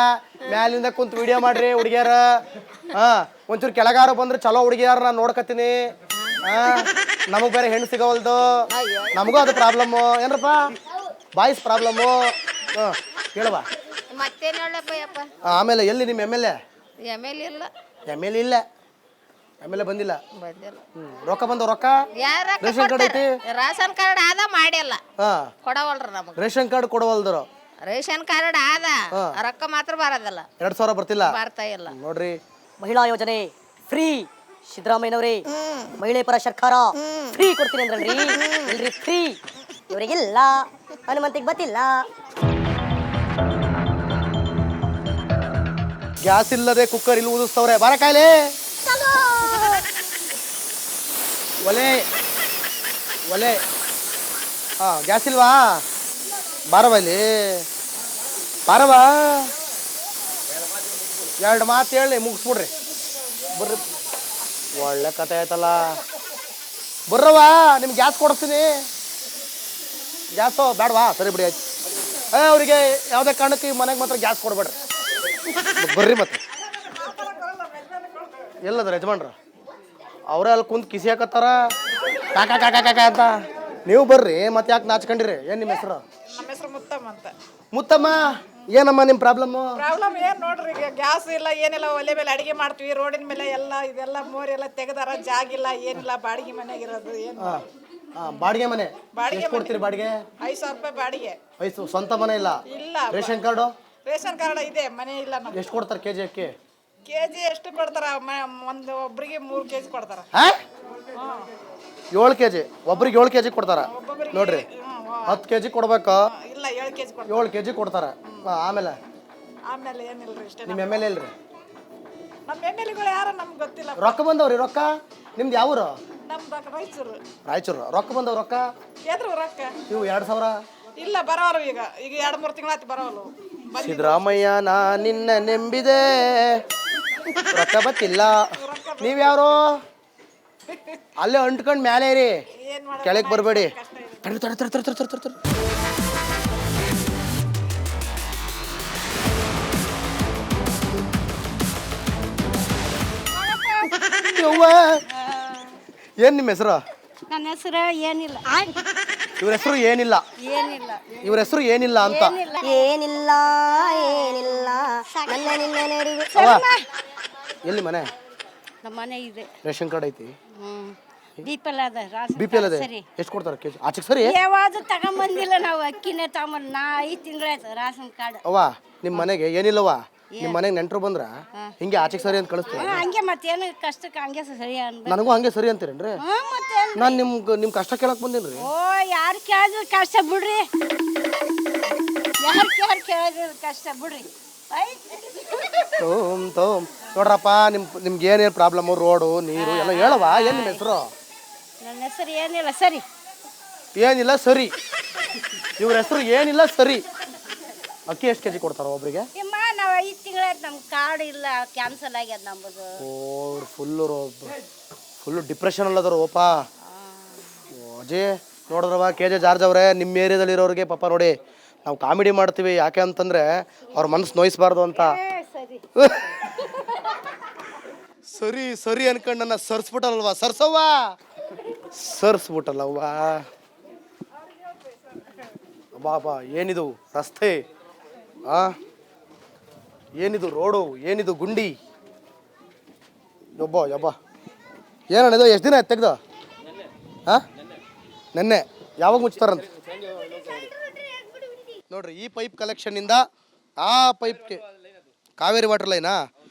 ಮ್ಯಾಲಿಂದ ಕುಂತು ವಿಡಿಯೋ ಮಾಡ್ರಿ ಹುಡುಗಿಯರ ಹಾ ಒಂಚೂರು ಕೆಳಗಾರ ಬಂದ್ರೆ ಚಲೋ ಹುಡುಗಿಯಾರ ನಾನು ನೋಡ್ಕತ್ತೀನಿ ಹಾ ನಮಗ್ ಬೇರೆ ಹೆಣ್ಣು ಸಿಗವಲ್ದು ನಮಗೂ ಅದು ಪ್ರಾಬ್ಲಮ್ಮು ಏನ್ರಪ್ಪ ಬಾಯ್ಸ್ ಪ್ರಾಬ್ಲಮ್ಮು ಹಾ ಹೇಳವಾ ಮತ್ತೇನು ಹೇಳಪ್ಪ ಯಪ್ಪ ಆಮೇಲೆ ಎಲ್ಲಿ ನಿಮ್ಮ ಎಮ್ ಎಲ್ ಎಮ್ಮೆಲ್ ಇಲ್ಲ ಇಲ್ಲ ಎಮ್ ಎಲ್ ಎ ಬಂದಿಲ್ಲ ಬಂದಿಲ್ಲ ರೊಕ್ಕ ಬಂದವ ರೊಕ್ಕ ಯಾರ ರೇಷನ್ ಕಾರ್ಡ್ ಐತಿ ರೇಷನ್ ಕಾರ್ಡ್ ಆದ ಮಾಡಿಲ್ಲ ಹಾ ಕೊಡವಲ್ರಿ ನಮಗೆ ರೇಷನ್ ಕಾರ್ಡ್ ಕೊಡವಲ್ದರು ರೇಷನ್ ಕಾರ್ಡ್ ಆದ ರೊಕ್ಕ ಮಾತ್ರ ಬರೋದಿಲ್ಲ 2000 ಬರ್ತಿಲ್ಲ ಬರ್ತಾ ಇಲ್ಲ ನೋಡ್ರಿ ಮಹಿಳಾ ಯೋಜನೆ ಫ್ರೀ ಸಿದ್ದರಾಮಯ್ಯನವರೇ ಮಹಿಳೆ ಪರ ಸರ್ಕಾರ ಫ್ರೀ ಕೊಡ್ತೀನಿ ಅಂದ್ರಲ್ರಿ ಇಲ್ರಿ ಫ್ರೀ ಇವರಿಗಿಲ್ಲ ಹನುಮಂತಿಗೆ ಗೊತ್ತಿಲ್ಲ ಗ್ಯಾಸ್ ಇಲ್ಲದೆ ಕುಕ್ಕರ್ ಇಲ್ಲಿ ಊದಿಸ್ತವ್ರೆ ಬಾರ ಕಾಯಿಲೆ ಒಲೆ ಒಲೆ ಹಾ ಗ್ಯಾಸ್ ಇಲ್ವಾ ಬಾರವ ಇಲ್ಲಿ ಬಾರವ 2 ಮಾತು ಹೇಳಿ ಮುಗಿಸ್ಬಿಡ್ರಿ ಬರ್ರಿ ಒಳ್ಳೆ ಕತೆ ಆಯ್ತಲ್ಲ ಬರ್ರವ ನಿಮ್ಗೆ ಗ್ಯಾಸ್ ಕೊಡಿಸ್ತೀನಿ ಗ್ಯಾಸು ಬೇಡವಾ ಸರಿ ಬಿಡಿ ಆಯ್ತು ಅವರಿಗೆ ಯಾವುದೇ ಕಾರಣಕ್ಕೆ ಈ ಮನೆಗೆ ಮಾತ್ರ ಗ್ಯಾಸ್ ಕೊಡ್ಬೇಡ್ರಿ ಬರ್ರಿ ಮತ್ತೆ ಎಲ್ಲದ್ರ ಯಜಮಾನ್ರ ಅವರೇ ಅಲ್ಲಿ ಕುಂತು ಕಿಸಿ ಹಾಕತ್ತಾರ ಕಾಕ ಕಾಕ ಕಾಕ ಅಂತ ನೀವು ಬರ್ರಿ ಮತ್ತೆ ಯಾಕೆ ನಾಚ್ಕೊಂಡಿರಿ ಏನು ನಿಮ್ಮ ಹೆಸರು ನಮ್ಮ ಹೆಸರು ಮುತ್ತಮ್ಮ ಅಂತ ಮುತ್ತಮ್ಮ ಏನಮ್ಮ ನಿಮ್ಮ ಪ್ರಾಬ್ಲಮ್ಮು ಪ್ರಾಬ್ಲಮ್ ಏನು ನೋಡ್ರಿ ಈಗ ಗ್ಯಾಸ್ ಇಲ್ಲ ಏನಿಲ್ಲ ಒಲೆ ಮೇಲೆ ಅಡಿಗೆ ಮಾಡ್ತೀವಿ ರೋಡಿನ ಮೇಲೆ ಎಲ್ಲ ಇದೆಲ್ಲ ಮೋರೆಲ್ಲ ತೆಗೆದಾರ ಜಾಗಿಲ್ಲ ಏನಿಲ್ಲ ಬಾಡಿಗೆ ಮನೆಗಿರೋದು ಏನು ಬಾಡಿಗೆ ಮನೆ ಎಷ್ಟು ಕೊಡ್ತೀರಿ ಬಾಡಿಗೆ 5,000 ರೂಪಾಯಿ ಬಾಡಿಗೆ ಸ್ವಂತ ಮನೆ ಇಲ್ಲ ಇಲ್ಲ ರೇಷನ್ ಕಾರ್ಡು ರೇಷನ್ ಕಾರ್ಡ್ ಇದೆ ಮನೆ ಇಲ್ಲ ನಮ್ಗೆ ಎಷ್ಟು ಕೊಡ್ತಾರೆ ಕೆಜಿ ಅಕ್ಕಿ ಕೆಜಿ ಎಷ್ಟು ಕೊಡ್ತಾರ ಒಂದು ಒಬ್ರಿಗೆ 3 kg ಕೊಡ್ತಾರ 7 kg ಒಬ್ರಿಗೆ 7 kg ಕೊಡ್ತಾರ ನೋಡ್ರಿ 10 kg ಕೊಡ್ಬೇಕು ಇಲ್ಲ 7 kg ಕೊಡ್ತಾರೆ. 7 kg ಕೊಡ್ತಾರ ಆಮೇಲೆ ಆಮೇಲೆ ಏನಿಲ್ರಿ ಇಷ್ಟೇ. ನಿಮ್ಮ ಎಮ್ ಎಲ್ ಎಲ್ರಿ ನಮ್ಮ MLAಗಳು ಯಾರ ನಮ್ಗೆ ಗೊತ್ತಿಲ್ಲ. ರೊಕ್ಕ ಬಂದವ್ರಿ ರೊಕ್ಕ ನಿಮ್ದು ಯಾವ ಊರು ನಮ್ದು ರಾಯಚೂರು. ರಾಯಚೂರು ರೊಕ್ಕ ಬಂದವ್ ರೊಕ್ಕ ಎದ್ರು ರೊಕ್ಕ ಇವು 2000 ಇಲ್ಲ ಬರೋರು ಈಗ 2-3 ತಿಂಗಳಾಯ್ತು ಬರೋರು. ಸಿದ್ದರಾಮಯ್ಯ ನಾ ನಿನ್ನ ನೆಂಬಿದೆ ರೊಕ್ಕ ಬತ್ತಿಲ್ಲ ನೀವ್ಯಾರು ಅಲ್ಲೇ ಅಂಟ್ಕೊಂಡ್ ಮ್ಯಾಲೆ ರೀ ಏನ್ ಮಾಡೋದು? ಕೆಳಗೆ ಬರಬೇಡಿ ಏನ್ ನಿಮ್ಮ ಹೆಸರು ನನ್ನ ಹೆಸರು ಏನಿಲ್ಲ ಇವ್ರ ಹೆಸರು ಏನಿಲ್ಲ ಏನಿಲ್ಲ ಇವ್ರ ಹೆಸರು ಏನಿಲ್ಲ ಅಂತ ಏನಿಲ್ಲ ಏನಿಲ್ಲ ನನ್ನ ನಿನ್ನ ನಡುವೆ ಅವ್ವ, ಎಲ್ಲಿ ಮನೆ ನಮ್ಮ ಮನೆ ಇದೆ. ರೇಷನ್ ಕಾರ್ಡ್ ಐತಿ ದೀಪಲ್ ಅದ ಬಿ ಪಿ ಎಲ್ ಅದೇ ಎಷ್ಟು ಕೊಡ್ತಾರೆ ಕೆಜಿ ಆಚೆಗೆ ಸರಿ ಯಾವ್ದು ತಗೊಂಬಂದಿಲ್ಲ ನಾವು ಅಕ್ಕಿನೇ ತಗೊಂಬಂದ್ 5 ತಿಂಗಳಾಯ್ತು ರಾಷನ್ ಕಾರ್ಡ್. ಅವ್ವ ನಿಮ್ಮ ಮನೆಗೆ ಏನಿಲ್ಲವ್ವ ನಿಮ್ಮ ಮನೆಗೆ ನೆಂಟರು ಬಂದ್ರ ಹಿಂಗೆ ಆಚೆಗೆ ಸರಿ ಅಂತ ಕಳಿಸ್ತೀವಿ ಹಂಗೆ ಮತ್ತೇನು ಕಷ್ಟಕ್ಕೆ ಹಂಗೆ ಸರಿ ಅನ್ಬೇಕು. ನನಗೂ ಹಂಗೆ ಸರಿ ಅಂತೀರೇನ್ರಿ ಮತ್ತೆ ನಾನು ನಿಮ್ ಕಷ್ಟ ಕೇಳಕ್ ಬಂದೇನ್ರಿ ಓ ಯಾರು ಕೇಳಿದ್ರು ಕಷ್ಟ ಬಿಡ್ರಿ, ಯಾರು ಕೇಳಿದ್ರು ಕಷ್ಟ ಬಿಡ್ರಿ. ತೋಮ್ ನೋಡ್ರಪ್ಪ ನಿಮ್ಗೆ ಏನೇನು ಪ್ರಾಬ್ಲಮ್ ರೋಡು ನೀರು ಎಲ್ಲ ಹೇಳವ ಏನ್ ನಿಮ್ಮ ಹೆಸರು ನನ್ನ ಹೆಸರು ಏನಿಲ್ಲ ಸರಿ. ಏನಿಲ್ಲ ಸರಿ ಇವ್ರ ಹೆಸರು ಏನಿಲ್ಲ ಸರಿ ಅಕ್ಕಿ ಎಷ್ಟು ಕೆಜಿ ಕೊಡ್ತಾರ ಒಬ್ರಿಗೆ ಅಮ್ಮ ನಾವು 5 ತಿಂಗಳಾಯ್ತು ನಮ್ಮ ಕಾರ್ಡ್ ಇಲ್ಲ, ಕ್ಯಾನ್ಸಲ್ ಆಗ್ಯದ ನಮ್ಮದು. ಓ ಫುಲ್ಲು ಡಿಪ್ರೆಷನ್ ಅಲ್ಲದರು ಓಪ ಅಜಯ್ ನೋಡಿದ್ರವ KJ ಜಾರ್ಜ್ ಅವರೇ ನಿಮ್ಮ ಏರಿಯಾದಲ್ಲಿ ಇರೋರಿಗೆ ಪಾಪ ನೋಡಿ ನಾವು ಕಾಮಿಡಿ ಮಾಡ್ತೀವಿ ಯಾಕೆ ಅಂತಂದ್ರೆ ಅವ್ರ ಮನಸ್ಸು ನೋಯಿಸ್ಬಾರ್ದು ಅಂತ ಸರಿ ಸರಿ ಅನ್ಕೊಂಡು ನನ್ನ ಸರ್ಸ್ಬಿಟ್ಟಲ್ವಾ ಸರ್ಸ್ಬಿಟ್ಟಲ್ಲವ್ವ ಬಾಬಾ ಏನಿದು ರಸ್ತೆ ಏನಿದು ರೋಡು ಏನಿದು ಗುಂಡಿ ಯಬ್ಬ ಏನಣ್ಣಿದು ಎಷ್ಟು ದಿನ ಆಯ್ತು ತೆಗ್ದು ನೆನ್ನೆ ಯಾವಾಗ ಮುಚ್ತಾರಂತ ನೋಡ್ರಿ ಈ ಪೈಪ್ ಕಲೆಕ್ಷನ್ನಿಂದ ಆ ಪೈಪ್ಗೆ ಕಾವೇರಿ ವಾಟರ್ ಲೈನಾ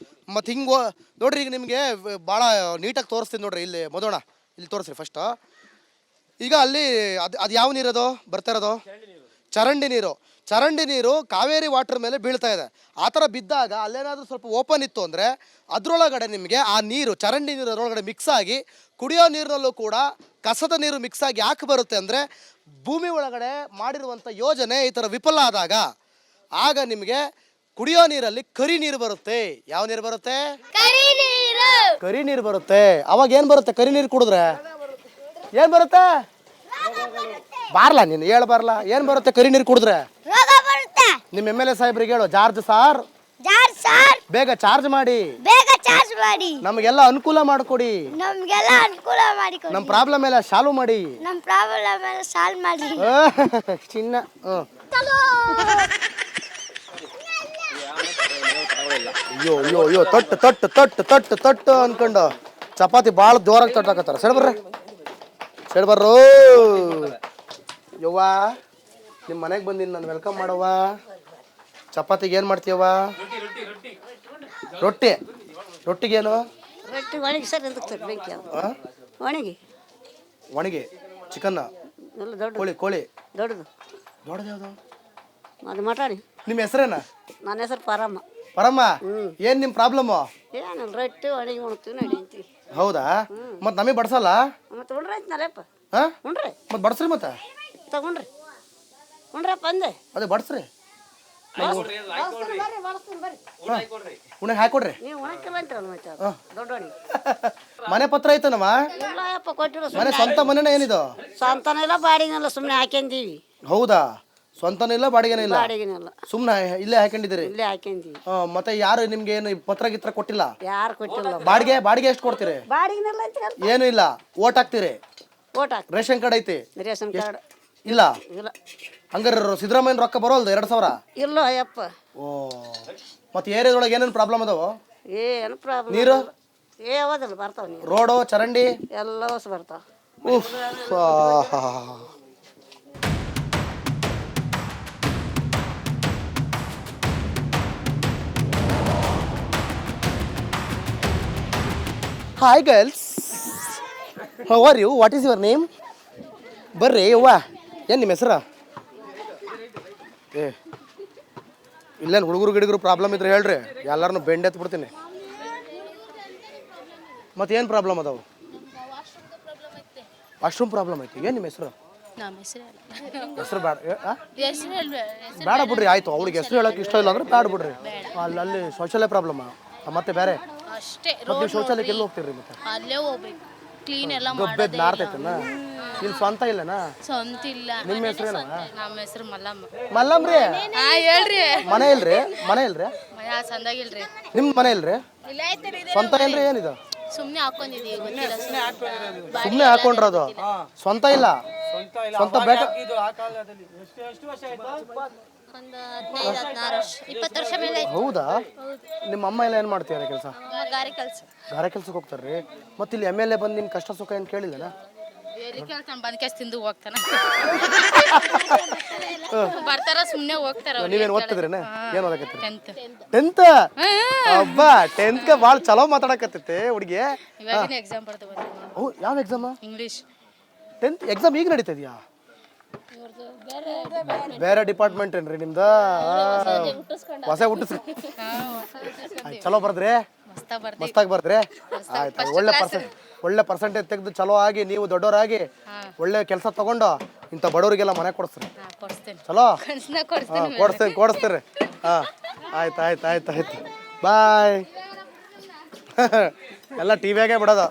ಮತ್ತು ಹಿಂಗೆ ನೋಡ್ರಿ ಈಗ ನಿಮಗೆ ಭಾಳ ನೀಟಾಗಿ ತೋರಿಸ್ತೀನಿ ನೋಡ್ರಿ ಇಲ್ಲಿ ಮಧೋಣ ಇಲ್ಲಿ ತೋರಿಸ್ರಿ ಫಸ್ಟು ಈಗ ಅಲ್ಲಿ ಅದು ಯಾವ ನೀರದು ಬರ್ತಾ ಇರೋದು ಚರಂಡಿ ನೀರು ಕಾವೇರಿ ವಾಟರ್ ಮೇಲೆ ಬೀಳ್ತಾ ಇದೆ. ಆ ಥರ ಬಿದ್ದಾಗ ಅಲ್ಲೇನಾದರೂ ಸ್ವಲ್ಪ ಓಪನ್ ಇತ್ತು ಅಂದರೆ ಅದರೊಳಗಡೆ ನಿಮಗೆ ಆ ನೀರು ಚರಂಡಿ ನೀರು ಅದರೊಳಗಡೆ ಮಿಕ್ಸ್ ಆಗಿ ಕುಡಿಯೋ ನೀರಿನಲ್ಲೂ ಕೂಡ ಕಸದ ನೀರು ಮಿಕ್ಸ್ ಆಗಿ ಯಾಕೆ ಬರುತ್ತೆ ಅಂದರೆ ಭೂಮಿ ಒಳಗಡೆ ಮಾಡಿರುವಂಥ ಯೋಜನೆ ಈ ಥರ ವಿಫಲ ಆದಾಗ ಆಗ ನಿಮಗೆ ಕುಡಿಯೋ ನೀರಲ್ಲಿ ಕರಿ ನೀರು ಬರುತ್ತೆ. ಯಾವ ನೀರು ಬರುತ್ತೆ? ಕರಿ ನೀರು ಬರುತ್ತೆ. ಅವಾಗ ಏನು ಬರುತ್ತೆ? ಕರಿ ನೀರು ಕುಡಿದ್ರೆ ಏನು ಬರುತ್ತೆ? ಬಾರ್ಲಾ ನೀನು ಹೇಳ ಬಾರ್ಲಾ ಏನು ಬರುತ್ತೆ ಕರಿ ನೀರು ಕುಡಿದ್ರೆ? ನಿಮ್ಮ MLA ಸಾಹೇಬ್ರಿಗೆ ಹೇಳು ಜಾರ್ಜ್ ಸಾರ್ ಬೇಗ ಚಾರ್ಜ್ ಮಾಡಿ ನಮಗೆಲ್ಲ ಅನುಕೂಲ ಮಾಡಿಕೊಡಿ, ನಮ್ಮ ಪ್ರಾಬ್ಲಮ್ ಎಲ್ಲ ಸಾಲ್ವ್ ಮಾಡಿ ಚಿನ್ನ ಅಯ್ಯೋ ತಟ್ಟು ಅನ್ಕೊಂಡು ಚಪಾತಿ ಭಾಳ ಜೋರಾಗಿ ತಟ್ಟಾಕತ್ತಾರ. ಸೈಡ್ ಬರ್ರು ಯವ್ವ ನಿಮ್ಮ ಮನೆಗೆ ಬಂದೀನಿ ನಾನು ವೆಲ್ಕಮ್ ಮಾಡವ್ವ. ಚಪಾತಿಗೆ ಏನು ಮಾಡ್ತೀಯವ್ವ? ರೊಟ್ಟಿಗೇನು? ರೊಟ್ಟಿ ಒಣಗಿ ಸರ್ ಒಣಗಿ ಚಿಕನ್ನ ಕೋಳಿ ದೊಡ್ಡದು ಯಾವುದು? ಅದು ಮಟಾಣಿ. ನಿಮ್ಮ ಹೆಸರೇನ? ನನ್ನ ಹೆಸರು ಪರಮ್ಮ. ಏನು ನಿಮ್ಮ ಪ್ರಾಬ್ಲಮ್ಮು? ಏನಿಲ್ಲ ರೊಟ್ಟಿ ಒಣಗಿ ಉಣ್ತೀವಿ ನಡೀತೀವಿ. ಹೌದಾ? ಮತ್ತು ನಮಗೆ ಬಡ್ಸಲ್ಲ? ಮತ್ತೆ ಉಣ್ರಿ ಆಯ್ತನಲ್ಲಪ್ಪ. ಹಾಂ ಉಣ್ರಿ ಮತ್ತು ಬಡ್ಸ್ರಿ ಮತ್ತೆ ತಗೊಂಡ್ರಿ ಉಣ್ರಪ್ಪ ಅಂದೆ. ಅದೇ ಬಡ್ಸ್ರಿ ಉಣ್ಣೆ ಹಾಕೊಡ್ರಿ. ನೀವು ಉಣಕ್ಕಿಲ್ಲ ಅಂತೀರಲ್ಲ ಮತ್ತೆ ದೊಡ್ಡವಣಿ. ಮನೆ ಪತ್ರ ಐತನಮ್ಮ? ಇಲ್ಲ ಯಪ್ಪ ಕೊಟ್ಟಿರೋ ಮನೆ ಸ್ವಂತ ಮನೆನ ಏನಿದು? ಸ್ವಂತನೆಲ್ಲ ಬಾಡಿಗೆನೆಲ್ಲ ಸುಮ್ಮನೆ ಹಾಕ್ಯಂದೀವಿ. ಹೌದಾ? ಸ್ವಂತನೂ ಇಲ್ಲ ಬಾಡಿಗೆನೂ ಇಲ್ಲ? ಬಾಡಿಗೆನೆಲ್ಲ ಸುಮ್ಮನೆ ಇಲ್ಲೇ ಹಾಕೊಂಡಿದ್ದೀರಿ? ಇಲ್ಲೇ ಹಾಕ್ಯಂದೀವಿ. ಮತ್ತೆ ಯಾರು ನಿಮ್ಗೆ ಏನು ಪತ್ರ ಗಿತ್ರ ಕೊಟ್ಟಿಲ್ಲ? ಯಾರು ಕೊಟ್ಟಿಲ್ಲ. ಬಾಡಿಗೆ ಎಷ್ಟು ಕೊಡ್ತೀರಿ? ಬಾಡಿಗೆನೆಲ್ಲ ಅಂತೀರಲ್ಲ. ಏನು ಇಲ್ಲ ಓಟ್ ಹಾಕ್ತೀರಿ? ಓಟ್ ಹಾಕಿ. ರೇಷನ್ ಕಾರ್ಡ್ ಐತಿ? ರೇಷನ್ ಕಾರ್ಡ್ ಇಲ್ಲ. ಇಲ್ಲ. ಹಂಗಾರೆ ಸಿದ್ದರಾಮಯ್ಯನ ರೊಕ್ಕ ಬರೋಲ್ದು 2000? ಇಲ್ಲ ಅಯ್ಯಪ್ಪ. ಓ ಮತ್ತೆ ಏರಿಯಾದೊಳಗೆ ಏನೇನು ಪ್ರಾಬ್ಲಮ್ ಅದಾವ? ಏನು ಪ್ರಾಬ್ಲಮ್? ನೀರು ಯಾವ್ದಲ್ಲ ಬರ್ತಾವ. ನೀರು ರೋಡು ಚರಂಡಿ ಎಲ್ಲ ಹೊಸ ಬರ್ತಾವ. Hi girls how are you? What is your name? ಬರ್ರಿ ಯವ್ವ, ಏನು ನಿಮ್ಮ ಹೆಸರು? ಏ ಇಲ್ಲೇನು ಹುಡುಗರು ಗಿಡುಗರು ಪ್ರಾಬ್ಲಮ್ ಇದ್ರೆ ಹೇಳ್ರಿ, ಎಲ್ಲರನ್ನು ಬೆಂಡ್ ಎತ್ಬಿಡ್ತೀನಿ. ಮತ್ತೇನು ಪ್ರಾಬ್ಲಮ್ ಅದಾವು? ವಾಶ್ರೂಮ್ ಪ್ರಾಬ್ಲಮ್ ಐತಿ. ಏನು ನಿಮ್ಮ ಹೆಸರು? ಹೆಸರು ಬೇಡ ಬೇಡ ಬಿಡ್ರಿ, ಆಯ್ತು. ಅವ್ರಿಗೆ ಹೆಸರು ಹೇಳೋಕೆ ಇಷ್ಟ ಇಲ್ಲ ಅಂದ್ರೆ ಬೇಡ ಬಿಡ್ರಿ. ಅಲ್ಲಿ ಶೌಚಾಲಯ ಪ್ರಾಬ್ಲಮ್ ಮತ್ತೆ ಬೇರೆ ಮತ್ತೆ ನೀವು ಶೌಚಾಲಯಕ್ಕೆ ಎಲ್ಲಿ ಹೋಗ್ತೀರಿ? ಮತ್ತೆ ಅಲ್ಲೇ ಹೋಗ್ಬೇಕು, ಕ್ಲೀನ್ ಎಲ್ಲ ಗಬ್ಬೆದ್ ನಾರ್ತೈತನ? ಇಲ್ಲಿ ಸ್ವಂತ ಇಲ್ಲನಾ? ಸ್ವಂತ ಇಲ್ಲ. ನಿಮ್ಮ ಹೆಸರು ಏನವ? ನಮ್ಮ ಹೆಸರು ಮಲ್ಲಮ್ಮ. ಮಲ್ಲಮ್ರಿ? ಹೇಳ್ರಿ. ಮನೆ ಇಲ್ರಿ? ಮನೆ ಇಲ್ರಿ? ಸಂದಾಗಿಲ್ರಿ. ನಿಮ್ ಮನೆ ಇಲ್ರಿ? ಸ್ವಂತ ಏನ್ರಿ? ಏನಿದು? ಸುಮ್ನೆ ಹಾಕೊಂಡಿದೀವಿ, ಗೊತ್ತಿಲ್ಲ. ಸುಮ್ಮನೆ ಹಾಕೊಂಡ್ರದು, ಸ್ವಂತ ಇಲ್ಲ? ಸ್ವಂತ ಬೇಕಾ? ಒಂದು 15-16 ವರ್ಷ, 20 ವರ್ಷ ಮೇಲೆ ಆಯ್ತು. ಹೌದಾ? ನಿಮ್ಮ ಅಮ್ಮ ಎಲ್ಲ ಏನು ಮಾಡ್ತೀರ ಕೆಲಸ? ಗಾರಿ ಕೆಲ್ಸ. ಗಾರೆ ಕೆಲ್ಸಕ್ಕೆ ಹೋಗ್ತಾರ್ರಿ? ಮತ್ತೆ ಇಲ್ಲಿ MLA ಬಂದು ನಿಮ್ಮ ಕಷ್ಟ ಸುಖ ಏನು ಕೇಳಿಲ್ಲನ? ಎಲ್ಲಿ ಕೇಳ್ತಾನ, ಬಂದ್ ಕೆಸ್ ತಿಂದು ಹೋಗ್ತಾನ. ಬರ್ತಾರ, ಸುಮ್ನೆ ಹೋಗ್ತಾರ. ನೀವೇನು ಓದ್ತಿದ್ರೇನ? ಏನು ಓದಕತ್ತೀರಿ? 10th. 10th? ಅಬ್ಬ 10th ಭಾಳ ಚಲೋ ಮಾತಾಡಕತ್ತೈತೆ ಹುಡುಗಿ. ಇವಾಗಿನ ಎಕ್ಸಾಮ್ ಬರ್ತಾ ಬಂದ. ಓ, ಯಾವ ಎಕ್ಸಾಮ? ಇಂಗ್ಲೀಷ್ 10th ಎಕ್ಸಾಮ್ ಈಗ ನಡೀತಾ ಇದೆಯಾ? ಬೇರೆ ಡಿಪಾರ್ಟ್ಮೆಂಟ್ ಏನ್ರಿ ನಿಮ್ದು? ಹೊಸ ಹುಟ್ಟಿಸ್ ಚಲೋ ಬರ್ದ್ರಿ? ಮಸ್ತಾಗಿ ಬರ್ದ್ರಿ? ಆಯ್ತು. ಒಳ್ಳೆ ಪರ್ಸೆಂಟೇಜ್ ತೆಗೆದು ಚಲೋ ಆಗಿ ನೀವು ದೊಡ್ಡವರಾಗಿ ಒಳ್ಳೆ ಕೆಲಸ ತಗೊಂಡು ಇಂಥ ಬಡವರಿಗೆಲ್ಲ ಮನೆ ಕೊಡಿಸ್ರಿ. ಚಲೋ ಕೊಡಿಸ್ತೀರಿ. ಹಾಂ, ಆಯ್ತು. ಬಾಯ್. ಎಲ್ಲ ಟಿವಿಯಾಗೆ ಬಿಡೋದು.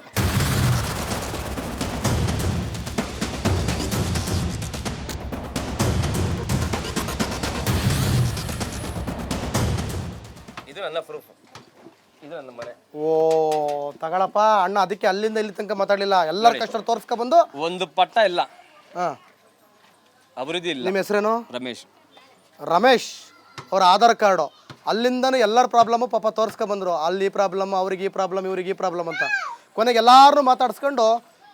ಇದು ನನ್ನ ಪ್ರೂಫ್, ಇದು ನನ್ನ ಮನೆ. ಓ ತಗೊಳಪ್ಪ ಅಣ್ಣ, ಅದಕ್ಕೆ ಅಲ್ಲಿಂದ ಇಲ್ಲಿ ತನಕ ಮಾತಾಡಲಿಲ್ಲ. ಎಲ್ಲರ ಕಷ್ಟ ತೋರ್ಸ್ಕೊ ಬಂದು ಒಂದು ಪಟ್ಟ ಇಲ್ಲ, ಹಾಂ, ಅಭಿವೃದ್ಧಿ ಇಲ್ಲ. ನಿಮ್ಮ ಹೆಸರೇನು? ರಮೇಶ್ ಅವ್ರ ಆಧಾರ್ ಕಾರ್ಡು ಅಲ್ಲಿಂದನೂ ಎಲ್ಲರ ಪ್ರಾಬ್ಲಮ್ಮು ಪಾಪ ತೋರ್ಸ್ಕೊ ಬಂದರು. ಅಲ್ಲಿ ಪ್ರಾಬ್ಲಮ್, ಅವ್ರಿಗೆ ಈ ಪ್ರಾಬ್ಲಮ್, ಇವ್ರಿಗೆ ಈ ಪ್ರಾಬ್ಲಮ್ ಅಂತ. ಕೊನೆಗೆ ಎಲ್ಲಾರನ್ನೂ ಮಾತಾಡ್ಸ್ಕೊಂಡು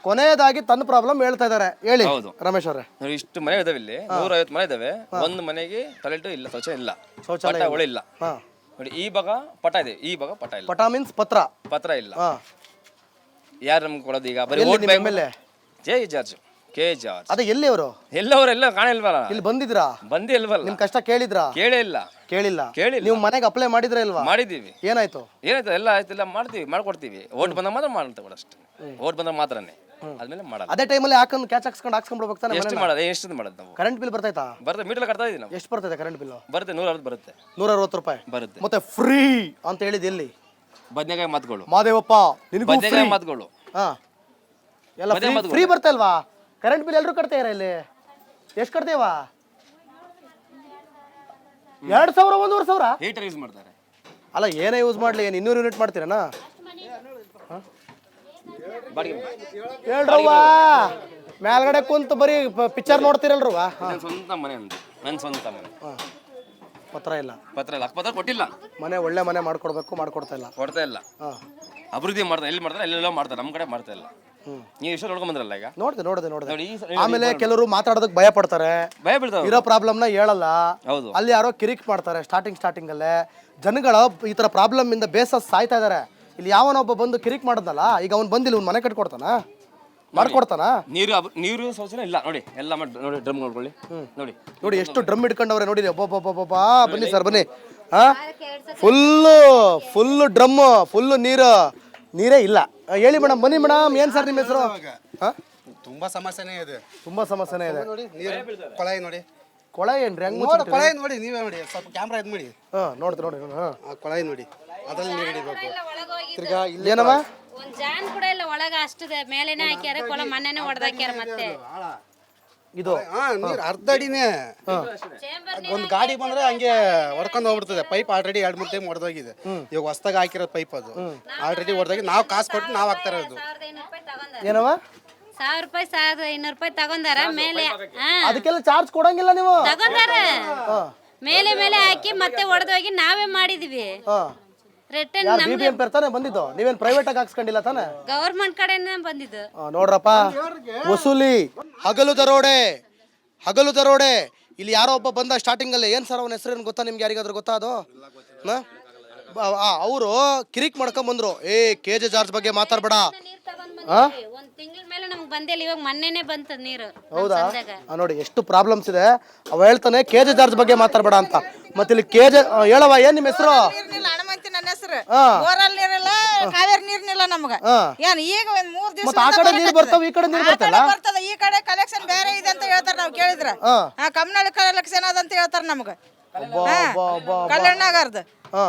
ಕೊನೆಯದಾಗಿ ತನ್ನ ಪ್ರಾಬ್ಲಮ್ ಹೇಳ್ತಾ ಇದ್ದಾರೆ. ಹೇಳಿ ರಮೇಶ್ ಅವರೇ. ನೋಡಿ, ಇಷ್ಟು ಮನೆ ಇದಾವೆ, ಇಲ್ಲಿ 150 ಮನೆ ಇದಾವೆ. ಒಂದು ಮನೆಗೆ ಟಾಯ್ಲೆಟ್ ಇಲ್ಲ, ಶೌಚಾಲಯ ಇಲ್ಲ. ನೋಡಿ, ಈ ಭಾಗ ಪಟ ಇದೆ, ಈ ಭಾಗ ಪಟ ಇಲ್ಲ. ಪಟ ಮೀನ್ಸ್ ಪತ್ರ ಇಲ್ಲ. ಯಾರು ನಮ್ಗೆ ಕೊಡೋದು ಈಗ? ಬರೀ ವೋಟ್ ಬ್ಯಾಂಕ್ ಮೇಲೆ ಕೆ ಜಾರ್ಜ್. ಅದೇ ಎಲ್ಲಿ ಅವರು? ಎಲ್ಲವರೆಲ್ಲ ಕಾಣಿಲ್ವಲ್ಲ. ಇಲ್ಲಿ ಬಂದಿದ್ರಾ? ಬಂದಿ ಇಲ್ವಲ್ಲ. ನಿಮ್ ಕಷ್ಟ ಕೇಳಿದ್ರಾ? ಕೇಳಿಲ್ಲ. ನೀವು ಮನೆಗೆ ಅಪ್ಲೈ ಮಾಡಿದ್ರ ಇಲ್ವಾ? ಮಾಡಿದೀವಿ. ಏನಾಯ್ತು? ಎಲ್ಲ ಆಯ್ತು, ಮಾಡ್ತೀವಿ, ಮಾಡ್ಕೊಡ್ತೀವಿ. ಓಟ್ ಬಂದಾಗ ಮಾತ್ರ ಮಾಡ್ತೇವೆ ಅಷ್ಟೇ. ಓಟ್ ಬಂದಾಗ ಮಾತ್ರನೇ, ಆದ್ಮೇಲೆ ಮಾಡಲ್ಲ. ಅದೇ ಟೈಮಲ್ಲಿ ಹಾಕೊಂಡು ಕ್ಯಾಚ್ ಹಾಕ್ಸ್ಕೊಂಡು ಬಿಡ್ಬೇಕು ತಾನೆ. ಎಷ್ಟು ಮಾಡೋದು? ಎಷ್ಟು ಮಾಡೋದು ನಾವು? ಕರೆಂಟ್ ಬಿಲ್ ಬರ್ತಾಯ್ತಾ? ಬರುತ್ತೆ, ಮೀಟರ್ ಕಟ್ತಾ ಇದೀವಿ ನಾವು. ಎಷ್ಟು ಬರ್ತದೆ ಕರೆಂಟ್ ಬಿಲ್? ಬರುತ್ತೆ 160 ಬರುತ್ತೆ. 160 ರೂಪಾಯಿ ಬರುತ್ತೆ. ಮತ್ತೆ ಫ್ರೀ ಅಂತ ಹೇಳಿದ್ ಎಲ್ಲಿ? ಬದನೆಕಾಯಿ ಮಾತುಗಳು. ಮಾದೇವಪ್ಪ ನಿನಗೂ ಬದನೆಕಾಯಿ ಮಾತುಗಳು. ಹಾ, ಎಲ್ಲ ಫ್ರೀ ಬರ್ತಾ ಇಲ್ವಾ? ಕರೆಂಟ್ ಬಿಲ್ ಎಲ್ಲರೂ ಕಟ್ತಾರ ಇಲ್ಲಿ. ಎಷ್ಟು ಕಟ್ತೇವಾ? 2000 1,500? ಹೀಟರ್ ಯೂಸ್ ಮಾಡ್ತಾರೆ. ಅಲ್ಲ, ಏನೇ ಯೂಸ್ ಮಾಡ್ಲಿ, ಏನು 200 ಯೂನಿಟ್ ಮಾಡ್ತೀರನಾ? ಹೇಳ್ರವ್ವ, ಮೇಲ್ಗಡೆ ಕುಂತ ಬರೀ ಪಿಕ್ಚರ್ ನೋಡ್ತಿರಲ್ರವ್ವ. ನನ್ನ ಸ್ವಂತ ಮನೆ ಅಂದು, ನನ್ನ ಸ್ವಂತ ಮನೆ. ಪತ್ರ ಇಲ್ಲ. ಪತ್ರ ಕೊಟ್ಟಿಲ್ಲ. ಒಳ್ಳೆ ಮನೆ ಮಾಡ್ಕೊಡ್ಬೇಕು, ಮಾಡ್ಕೊಡ್ತಾ ಇಲ್ಲ. ಅಭಿವೃದ್ಧಿ ಮಾಡ್ತಾರೆ, ಎಲ್ಲಿ ಮಾಡ್ತಾರೆ, ಎಲ್ಲೆಲ್ಲ ಮಾಡ್ತಾರೆ. ನಮ್ಮ ಕಡೆ ಮಾಡ್ತಾ ಇಲ್ಲ. ನೀವು ಇಷ್ಟ ನೋಡ್ಕೊಂಡ್ ಬಂದ್ರಲ್ಲ ಈಗ? ನೋಡಿದೆ. ಆಮೇಲೆ ಕೆಲವರು ಮಾತಾಡೋದಕ್ಕೆ ಭಯ ಪಡ್ತಾರೆ, ಭಯ ಬೀಳ್ತಾರೆ, ಇರೋ ಪ್ರಾಬ್ಲಮ್ನ ಹೇಳಲ್ಲ. ಹೌದು. ಅಲ್ಲಿ ಯಾರೋ ಕಿರಿಕ್ ಮಾಡ್ತಾರೆ ಸ್ಟಾರ್ಟಿಂಗ್ ಅಲ್ಲೇ. ಜನಗಳು ಈ ತರ ಪ್ರಾಬ್ಲಮ್ ಇಂದ ಬೇಸಸ್ ಸಾಯ್ತಾ ಇದಾರೆ. ಇಲ್ಲಿ ಯಾವನೊಬ್ಬ ಬಂದು ಕಿರಿಕ್ ಮಾಡದ್ನಲ್ಲ, ಈಗ ಅವ್ನು ಬಂದಿಲ್ಲ, ಅವ್ನು ಮನೆ ಕಟ್ಕೊಡ್ತಾನ, ಮಾಡ್ಕೊಡ್ತಾನ? ನೀರು ಶೌಚಾಲಯ ಇಲ್ಲ. ನೋಡಿ, ಎಲ್ಲ ನೋಡಿ, ಡ್ರಮ್ ನೋಡ್ಕೊಳ್ಳಿ. ನೋಡಿ ಎಷ್ಟು ಡ್ರಮ್ ಇಟ್ಕೊಂಡವ್ರೆ ನೋಡಿ. ಒಬ್ಬೊಬ್ಬ ಬನ್ನಿ ಸರ್, ಬನ್ನಿ. ಫುಲ್ಲು ಡ್ರಮ್, ಫುಲ್ಲು ನೀರೇ ಇಲ್ಲ. ಹೇಳಿ ಮೇಡಮ್, ಬನ್ನಿ ಮೇಡಮ್. ಏನ್ ಸರ್ ನಿಮ್ಮ ಹೆಸರು? ತುಂಬಾ ಸಮಸ್ಯೆನೇ ಇದೆ. ನೋಡಿ, ನೀರು ಕೊಳಾಯಿ ನೋಡಿ. ಕೊಳಾಯಿ ಏನ್ರಿ? ಹಂಗ ಕೊಳಾಯಿ ನೋಡಿ, ನೀವೇ ನೋಡಿ, ಸ್ವಲ್ಪ ಕ್ಯಾಮ್ರಾ ಇದು ಮಾಡಿ. ನೋಡಿ. ಕೊಳಾಯಿ ನೋಡಿ, ಅದ್ರಲ್ಲಿ ನೀರು ಹಿಡಿಬೇಕು. ತಿರ್ಗಾ ಇಲ್ಲೇನಮ್ಮ? ಒಂದ್ ಜಾನ್ ಕೂಡ ಇಲ್ಲ ಒಳಗ, ಅಷ್ಟದೆ ಮೇಲೆನೆ ಹಾಕ್ಯಾರ, ಕೊಳ ಮನೆನೇ ಹೊಡೆದಾಕ್ಯಾರ. ಮತ್ತೆ ಇದು ನೀರು ಅರ್ಧ ಅಡಿನೇ. ಒಂದು ಗಾಡಿ ಬಂದ್ರೆ ಹಂಗೆ ಹೊಡ್ಕೊಂಡು ಹೋಗ್ಬಿಡ್ತದೆ. ಪೈಪ್ ಆಲ್ರೆಡಿ 2-3 ಟೈಮ್ ಹೊಡೆದೋಗಿದೆ. ಇವಾಗ ಹೊಸದಾಗಿ ಹಾಕಿರೋ ಪೈಪ್, ಅದು ಆಲ್ರೆಡಿ ಹೊಡೆದಾಗಿ ನಾವು ಕಾಸು ಕೊಟ್ಟು ನಾವು ಹಾಕ್ತಾ ಇರೋದು. ಏನವ? 1000 ರೂಪಾಯಿ 1500 ರೂಪಾಯಿ ತಗೊಂಡಾರ ಮೇಲೆ. ಅದಕ್ಕೆಲ್ಲ ಚಾರ್ಜ್ ಕೊಡಂಗಿಲ್ಲ ನೀವು? ತಗೊಂಡಾರ ಮೇಲೆ ಹಾಕಿ ಮತ್ತೆ ಹೊಡೆದೋಗಿ ನಾವೇ ಮಾಡಿದ್ವಿ. ರಿಟರ್ನ್ BBMP ತಾನೆ ಬಂದಿದ್ದು, ನೀವೇನ್ ಪ್ರೈವೇಟ್ ಆಗಿ ಹಾಕ್ಸ್ಕೊಂಡಿಲ್ಲ ತಾನೆ? ಗವರ್ಮೆಂಟ್ ಕಡೆನೇ ಬಂದಿದ್ದು. ನೋಡ್ರಪ್ಪ, ವಸೂಲಿ, ಹಗಲು ದರೋಡೆ. ಇಲ್ಲಿ ಯಾರೋ ಒಬ್ಬ ಬಂದ ಸ್ಟಾರ್ಟಿಂಗ್ ಅಲ್ಲಿ. ಏನ್ ಸರ್ ಅವನ ಹೆಸರೇನು ಗೊತ್ತಾ ನಿಮ್ಗೆ? ಯಾರಿಗಾದ್ರೂ ಗೊತ್ತಾ ಅದು? ಅವರು ಕಿರಿಕ್ ಮಾಡ್ಕೊಂಡ್ ಬಂದ್ರು. KJ ಜಾರ್ಜ್ ಬಗ್ಗೆ ಮಾತಾಡ್ಬೇಡ, ಒಂದ್ ತಿಂಗಳ ಮೇಲೆ ನಮ್ಗೆ ಬಂದಿಲ್ಲ, ಇವಾಗ ಮೊನ್ನೆನೆ ಬಂತ ನೀರು. ಹೌದಾ ನೋಡಿ ಎಷ್ಟು ಪ್ರಾಬ್ಲಮ್ಸ್ ಇದೆ. ಅವ ಹೇಳ್ತಾನೆ ಕೆಜೆ ಚಾರ್ಜ್ ಬಗ್ಗೆ ಮಾತಾಡ್ಬೇಡ ಅಂತ. ಮತ್ತೆ ಇಲ್ಲಿ ಕೆಜೆ ಹೇಳವ, ಏನ್ ನಿಮ್ಮ ಹೆಸರು? ಹನುಮಂತಿ ನನ್ನ ಹೆಸರು. ಬೋರಲ್ಲಿ ನೀರಿಲ್ಲ, ಕಾವೇರಿ ನೀರ್ನಿಲ್ಲ ನಮ್ಗ. ಏನ್ ಈಗ ಒಂದ್ 3 ದಿವಸ ಮತ್ತೆ ಆ ಕಡೆ ನೀರು ಬರ್ತಾವ, ಈ ಕಡೆ ನೀರು ಬರ್ತಲ್ಲ. ಬರ್ತದ. ಈ ಕಡೆ ಕಲೆಕ್ಷನ್ ಬೇರೆ ಇದೆ ಅಂತ ಹೇಳ್ತಾರ. ನಾವ್ ಕೇಳಿದ್ರ ಕಮ್ನಾಳಿ ಕಲೆಕ್ಷನ್ ಅದಂತ ಹೇಳ್ತಾರ ನಮ್ಗ. ಕಲ್ಯಾಣನಗರ್ದು.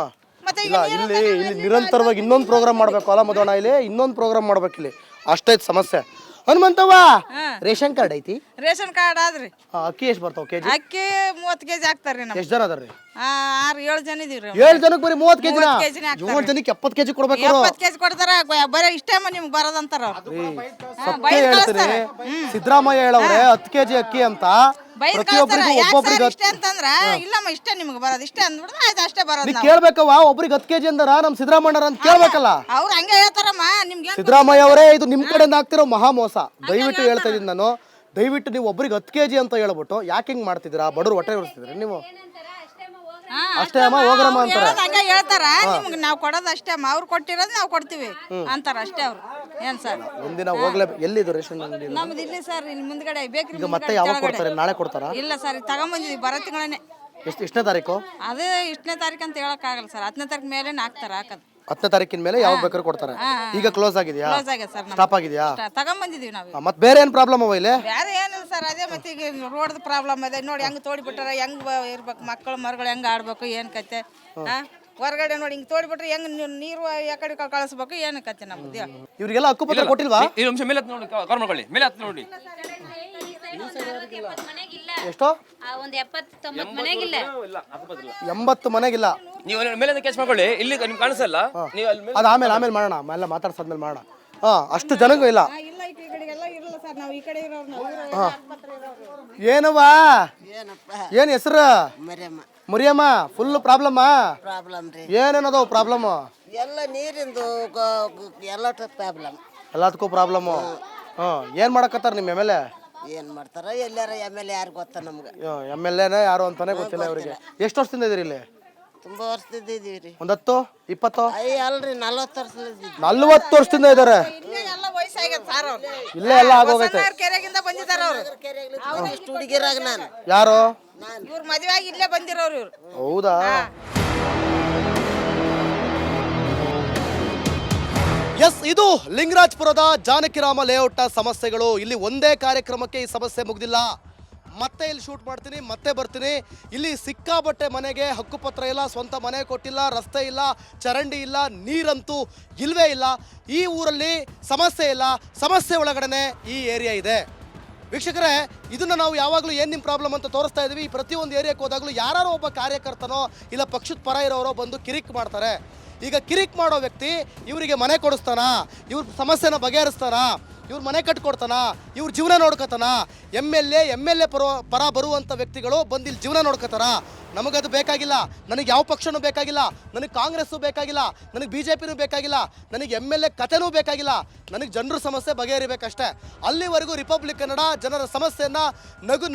ಮತ್ತೆ ಇಲ್ಲ ಇಲ್ಲಿ ನಿರಂತರವಾಗಿ ಇನ್ನೊಂದು ಪ್ರೋಗ್ರಾಮ್ ಮಾಡ್ಬೇಕು ಅಲ್ಲ ಮಧುವಣ್ಣ, ಇಲ್ಲಿ ಇನ್ನೊಂದು ಪ್ರೋಗ್ರಾಮ್ ಮಾಡ್ಬೇಕು ಇಲ್ಲಿ. ಅಷ್ಟೈತ್ ಸಮಸ್ಯೆ. ಹನುಮಂತವ್ವ, ರೇಷನ್ ಕಾರ್ಡ್ ಐತಿ? ರೇಷನ್ ಕಾರ್ಡ್ ಆದ್ರಿ. ಅಕ್ಕಿ ಎಷ್ಟು ಬರ್ತಾವ ಕೆಜಿ? ಅಕ್ಕಿ 30 ಕೆಜಿ ಹಾಕ್ತಾರ್ರಿ ನಮ್ಗೆ. ಎಷ್ಟು ಜನ ಅದಾರ್ರಿ? 6-7 ಜನ ಇದೀವ್ರಿ. 7 ಜನಕ್ಕೆ ಬರೀ 30 ಕೆಜಿ? 30 ಕೆಜಿನೇ ಹಾಕ್ತಾರೆ. 7 ಜನಕ್ಕೆ 70 ಕೆಜಿ ಕೊಡ್ಬೇಕು. 70 ಕೆಜಿ ಕೊಡ್ತಾರ. ಬರೀ ಇಷ್ಟೇ ನಿಮ್ಗೆ ಬರೋದಂತಾರ ಅವ್ರು. ಸತ್ಯ ಹೇಳ್ತೀನಿ, ಸಿದ್ದರಾಮಯ್ಯ ಹೇಳವ್ರೆ 10 ಕೆಜಿ ಅಕ್ಕಿ ಅಂತ ಪ್ರತಿಯೊಬ್ಬರಿಗೂ ಒಬ್ಬೊಬ್ರಿಗೆ ಇಷ್ಟೇ ಅಂತಂದ್ರ ಇಲ್ಲಮ್ಮ ಇಷ್ಟೇ ನಿಮ್ಗೆ ಬರೋದು ಇಷ್ಟೇ ಅಂದ್ಬಿಡ್ದ ಆಯ್ತು, ಅಷ್ಟೇ ಬರೋದು. ಕೇಳ್ಬೇಕವ್ವ, ಒಬ್ರಿಗೆ 10 ಕೆಜಿ ಅಂದಾರ ನಮ್ ಸಿದ್ದರಾಮಯ್ಯ ಅಂತ ಕೇಳ್ಬೇಕಲ್ಲ. ಅವ್ರು ಹಂಗೆ ಹೇಳ್ತಾರಮ್ಮ. ನಿಮ್ಗೆ ಸಿದ್ದರಾಮಯ್ಯ ಅವರೇ ಇದು ನಿಮ್ ಕಡೆಯಿಂದ ಆಗ್ತಿರೋ ಮಹಾ ಮೋಸ. ದಯವಿಟ್ಟು ಹೇಳ್ತಾ ಇದೀನಿ ನಾನು, ದಯವಿಟ್ಟು ನೀವು ಒಬ್ರಿಗೆ 10 ಕೆಜಿ ಅಂತ ಹೇಳ್ಬಿಟ್ಟು ಯಾಕೆ ಹಿಂಗ್ ಮಾಡ್ತಿದ್ದೀರಾ? ಬಡವ್ರು ಹೊಟ್ಟೆ ಉರಿಸ್ತಿದ್ರಿ ನೀವು. ಅಷ್ಟೇ ಅಮ್ಮ, ಹೋಗ್ರಮ್ಮ ಅಂತಾರ. ಹಂಗೆ ಹೇಳ್ತಾರ. ನಿಮ್ಗೆ ನಾವು ಕೊಡೋದು ಅಷ್ಟೇ ಅಮ್ಮ, ಅವ್ರು ಕೊಟ್ಟಿರೋದು ನಾವು ಕೊಡ್ತೀವಿ ಅಂತಾರ ಅಷ್ಟೇ ಅವ್ರು. ಏನ್ ಸರ್ ಒಂದಿನ ಹೋಗ್ಲೇಬೇಕು. ಎಲ್ಲಿದು ರೇಷನ್ ಅಂಗಡಿ? ನಮ್ದು ಇಲ್ಲಿ ಸರ್, ಇಲ್ಲಿ ಮುಂದ್ಗಡೆ ಬೇಕ್ರಿ. ಈಗ ಮತ್ತೆ ಯಾವಾಗ ಕೊಡ್ತಾರೆ? ನಾಳೆ ಕೊಡ್ತಾರಾ? ಇಲ್ಲ ಸರ್, ತಗೊಂಬಂದಿದ್ವಿ ಬರೋ ತಿಂಗಳೇ. ಎಷ್ಟನೇ ತಾರೀಕು? ಅದೇ 10ನೇ ತಾರೀಕು ಅಂತ ಹೇಳಕ್ ಆಗಲ್ಲ ಸರ್. 10ನೇ ತಾರೀಕು ಮೇಲೆ ಹಾಕ್ತಾರ. ಹಾಕೋದು 10ನೇ ತಾರೀಕಿನ ಮೇಲೆ ಯಾವಾಗ ಬೇಕಾದ್ರೂ ಕೊಡ್ತಾರೆ. ಈಗ ಕ್ಲೋಸ್ ಆಗಿದೆಯಾ? ಕ್ಲೋಸ್ ಆಗಿದೆ ಸರ್. ಸ್ಟಾಪ್ ಆಗಿದೆಯಾ? ತಗೊಂಬಂದಿದೀವಿ ನಾವು. ಮತ್ತೆ ಬೇರೆ ಏನ್ ಪ್ರಾಬ್ಲಮ್ ಅವ ಇಲ್ಲಿ? ಬೇರೆ ಏನಿಲ್ಲ ಸರ್, ಅದೇ ಮತ್ತೆ ಈಗ ರೋಡ್ ಪ್ರಾಬ್ಲಮ್ ಇದೆ ನೋಡಿ. ಹೆಂಗ್ ತೋಡಿಬಿಟ್ಟಾರ, ಹೆಂಗ್ ಇರ್ಬೇಕು ಮಕ್ಕಳು ಮರುಗಳು, ಹೆಂಗ್ ಆಡ್ಬೇಕು, ಏನ್ ಕತೆ. ಹೊರಗಡೆ ನೋಡಿ ಹಿಂಗ್ ತೋಡಿಬಿಟ್ರೆ ಹೆಂಗ್ ನೀರು ಯಾಕಡೆ ಕಳಿಸ್ಬೇಕು, ಏನ್ ಕತೆ ನಮ್ದು. ಇವ್ರಿಗೆಲ್ಲ ಹಕ್ಕುಪತ್ರ ಕೊಟ್ಟಿಲ್ವಾ? ಈ ನಿಮಿಷ ಮೇಲೆ ಹತ್ತು ನೋಡಿ, ಕವರ್ ಮಾಡ್ಕೊಳ್ಳಿ. ಮೇಲೆ ಹತ್ತು ನೋಡಿ. ಎಷ್ಟು? ಒಂದ್ 70-90 ಮನೆಗಿಲ್ಲ. 80 ಮನೆಗಿಲ್ಲ. ನೀವು ಮೇಲೆ ಕೇಸ್ ಮಾಡ್ಕೊಳ್ಳಿ. ಇಲ್ಲಿ ನಿಮ್ಗೆ ಕಾಣಿಸಲ್ಲ. ನೀವು ಅಲ್ಲಿ ಅದು ಆಮೇಲೆ ಮಾಡೋಣ, ಎಲ್ಲ ಮಾತಾಡ್ಸಾದ್ಮೇಲೆ ಮಾಡೋಣ. ಅಷ್ಟು ಜನಗೂ ಇಲ್ಲ. ಇಲ್ಲ ಈ ಕಡೆಗೆಲ್ಲ ಇರಲ್ಲ ಸರ್, ನಾವು ಈ ಕಡೆ ಇರೋರು. ಏನವ್ವ, ಏನ್ ಹೆಸರು? ಮುರಿಯಮ್ಮ. ಫುಲ್ ಪ್ರಾಬ್ಲಮ್ ರೀ. ಏನೇನದವು ಪ್ರಾಬ್ಲಮ್? ಎಲ್ಲ ನೀರಿಂದು ಎಲ್ಲ ಪ್ರಾಬ್ಲಮ್. ಎಲ್ಲದಕ್ಕೂ ಪ್ರಾಬ್ಲಮ್. ಏನ್ ಮಾಡಕತ್ತಾರ ನಿಮ್ಮ ಎಮ್ ಎಲ್ ಎ? ಏನ್ ಮಾಡ್ತಾರ ಎಲ್ಲಾರ MLA ಯಾರು ಗೊತ್ತ ನಮ್ಗೆ. ಎಮ್ ಎಲ್ ಎನೇ ಯಾರು ಅಂತಾನೆ ಗೊತ್ತಿಲ್ಲ ಇವರಿಗೆ. ಎಷ್ಟು ವರ್ಷದಿಂದ ಇದೀರಿ ಇಲ್ಲಿ? ತುಂಬಾ ವರ್ಷದಿಂದ ಇದೀವ್ರಿ. ಒಂದ್ 10-20? ಅಲ್ರಿ 40 ವರ್ಷದಿಂದ. 40 ವರ್ಷದಿಂದ ಇದಾರೆ. ಇಲ್ಲೇ ಎಲ್ಲ ವಯಸ್ಸಾಗ್ಯದ ಸರ್ ಅವ್ರು. ಇಲ್ಲೇ ಎಲ್ಲ ಆಗೋಗೈತೆ. ಕೆರೆಗಿಂದ ಬಂದಿದಾರ ಅವ್ರು. ಇಷ್ಟು ಹುಡುಗಿರಾಗ ನಾನು. ಯಾರು? ಇವ್ರು ಮದುವೆ ಆಗಿ ಇಲ್ಲೇ ಬಂದಿರೋರು ಇವ್ರು. ಹೌದಾ? ಎಸ್, ಇದು ಲಿಂಗರಾಜಪುರದ ಜಾನಕಿರಾಮ ಲೇಔಟ್ನ ಸಮಸ್ಯೆಗಳು. ಇಲ್ಲಿ ಒಂದೇ ಕಾರ್ಯಕ್ರಮಕ್ಕೆ ಈ ಸಮಸ್ಯೆ ಮುಗ್ದಿಲ್ಲ. ಮತ್ತೆ ಇಲ್ಲಿ ಶೂಟ್ ಮಾಡ್ತೀನಿ, ಮತ್ತೆ ಬರ್ತೀನಿ. ಇಲ್ಲಿ ಸಿಕ್ಕಾಬಟ್ಟೆ ಮನೆಗೆ ಹಕ್ಕುಪತ್ರ ಇಲ್ಲ, ಸ್ವಂತ ಮನೆ ಕೊಟ್ಟಿಲ್ಲ, ರಸ್ತೆ ಇಲ್ಲ, ಚರಂಡಿ ಇಲ್ಲ, ನೀರಂತೂ ಇಲ್ವೇ ಇಲ್ಲ. ಈ ಊರಲ್ಲಿ ಸಮಸ್ಯೆ ಇಲ್ಲ, ಸಮಸ್ಯೆ ಒಳಗಡೆ ಈ ಏರಿಯಾ ಇದೆ. ವೀಕ್ಷಕರೇ, ಇದನ್ನು ನಾವು ಯಾವಾಗಲೂ ಏನು ನಿಮ್ಮ ಪ್ರಾಬ್ಲಮ್ ಅಂತ ತೋರಿಸ್ತಾ ಇದ್ದೀವಿ. ಈ ಪ್ರತಿಯೊಂದು ಏರಿಯಾಕ್ಕೆ ಹೋದಾಗಲೂ ಯಾರೋ ಒಬ್ಬ ಕಾರ್ಯಕರ್ತನೋ ಇಲ್ಲ ಪಕ್ಷದ ಪರ ಇರೋರೋ ಬಂದು ಕಿರಿಕ್ ಮಾಡ್ತಾರೆ. ಈಗ ಕಿರಿಕ್ ಮಾಡೋ ವ್ಯಕ್ತಿ ಇವರಿಗೆ ಮನೆ ಕೊಡಿಸ್ತಾನ, ಇವ್ರ ಸಮಸ್ಯೆನ ಬಗೆಹರಿಸ್ತಾನ, ಇವ್ರ ಮನೆ ಕಟ್ಕೊಡ್ತಾನ, ಇವ್ರ ಜೀವನ ನೋಡ್ಕೊತಾನ. ಎಮ್ ಎಲ್ ಎ ಪರ ಬರುವಂಥ ವ್ಯಕ್ತಿಗಳು ಬಂದು ಇಲ್ಲಿ ಜೀವನ ನೋಡ್ಕೊತಾರ. ನಮಗದು ಬೇಕಾಗಿಲ್ಲ. ನನಗೆ ಯಾವ ಪಕ್ಷನೂ ಬೇಕಾಗಿಲ್ಲ, ನನಗೆ ಕಾಂಗ್ರೆಸ್ಸು ಬೇಕಾಗಿಲ್ಲ, ನನಗೆ BJPನೂ ಬೇಕಾಗಿಲ್ಲ, ನನಗೆ MLA ಕಥೆನೂ ಬೇಕಾಗಿಲ್ಲ. ನನಗೆ ಜನರ ಸಮಸ್ಯೆ ಬಗೆಹರಿಬೇಕಷ್ಟೇ. ಅಲ್ಲಿವರೆಗೂ ರಿಪಬ್ಲಿಕ್ ಕನ್ನಡ ಜನರ ಸಮಸ್ಯೆಯನ್ನು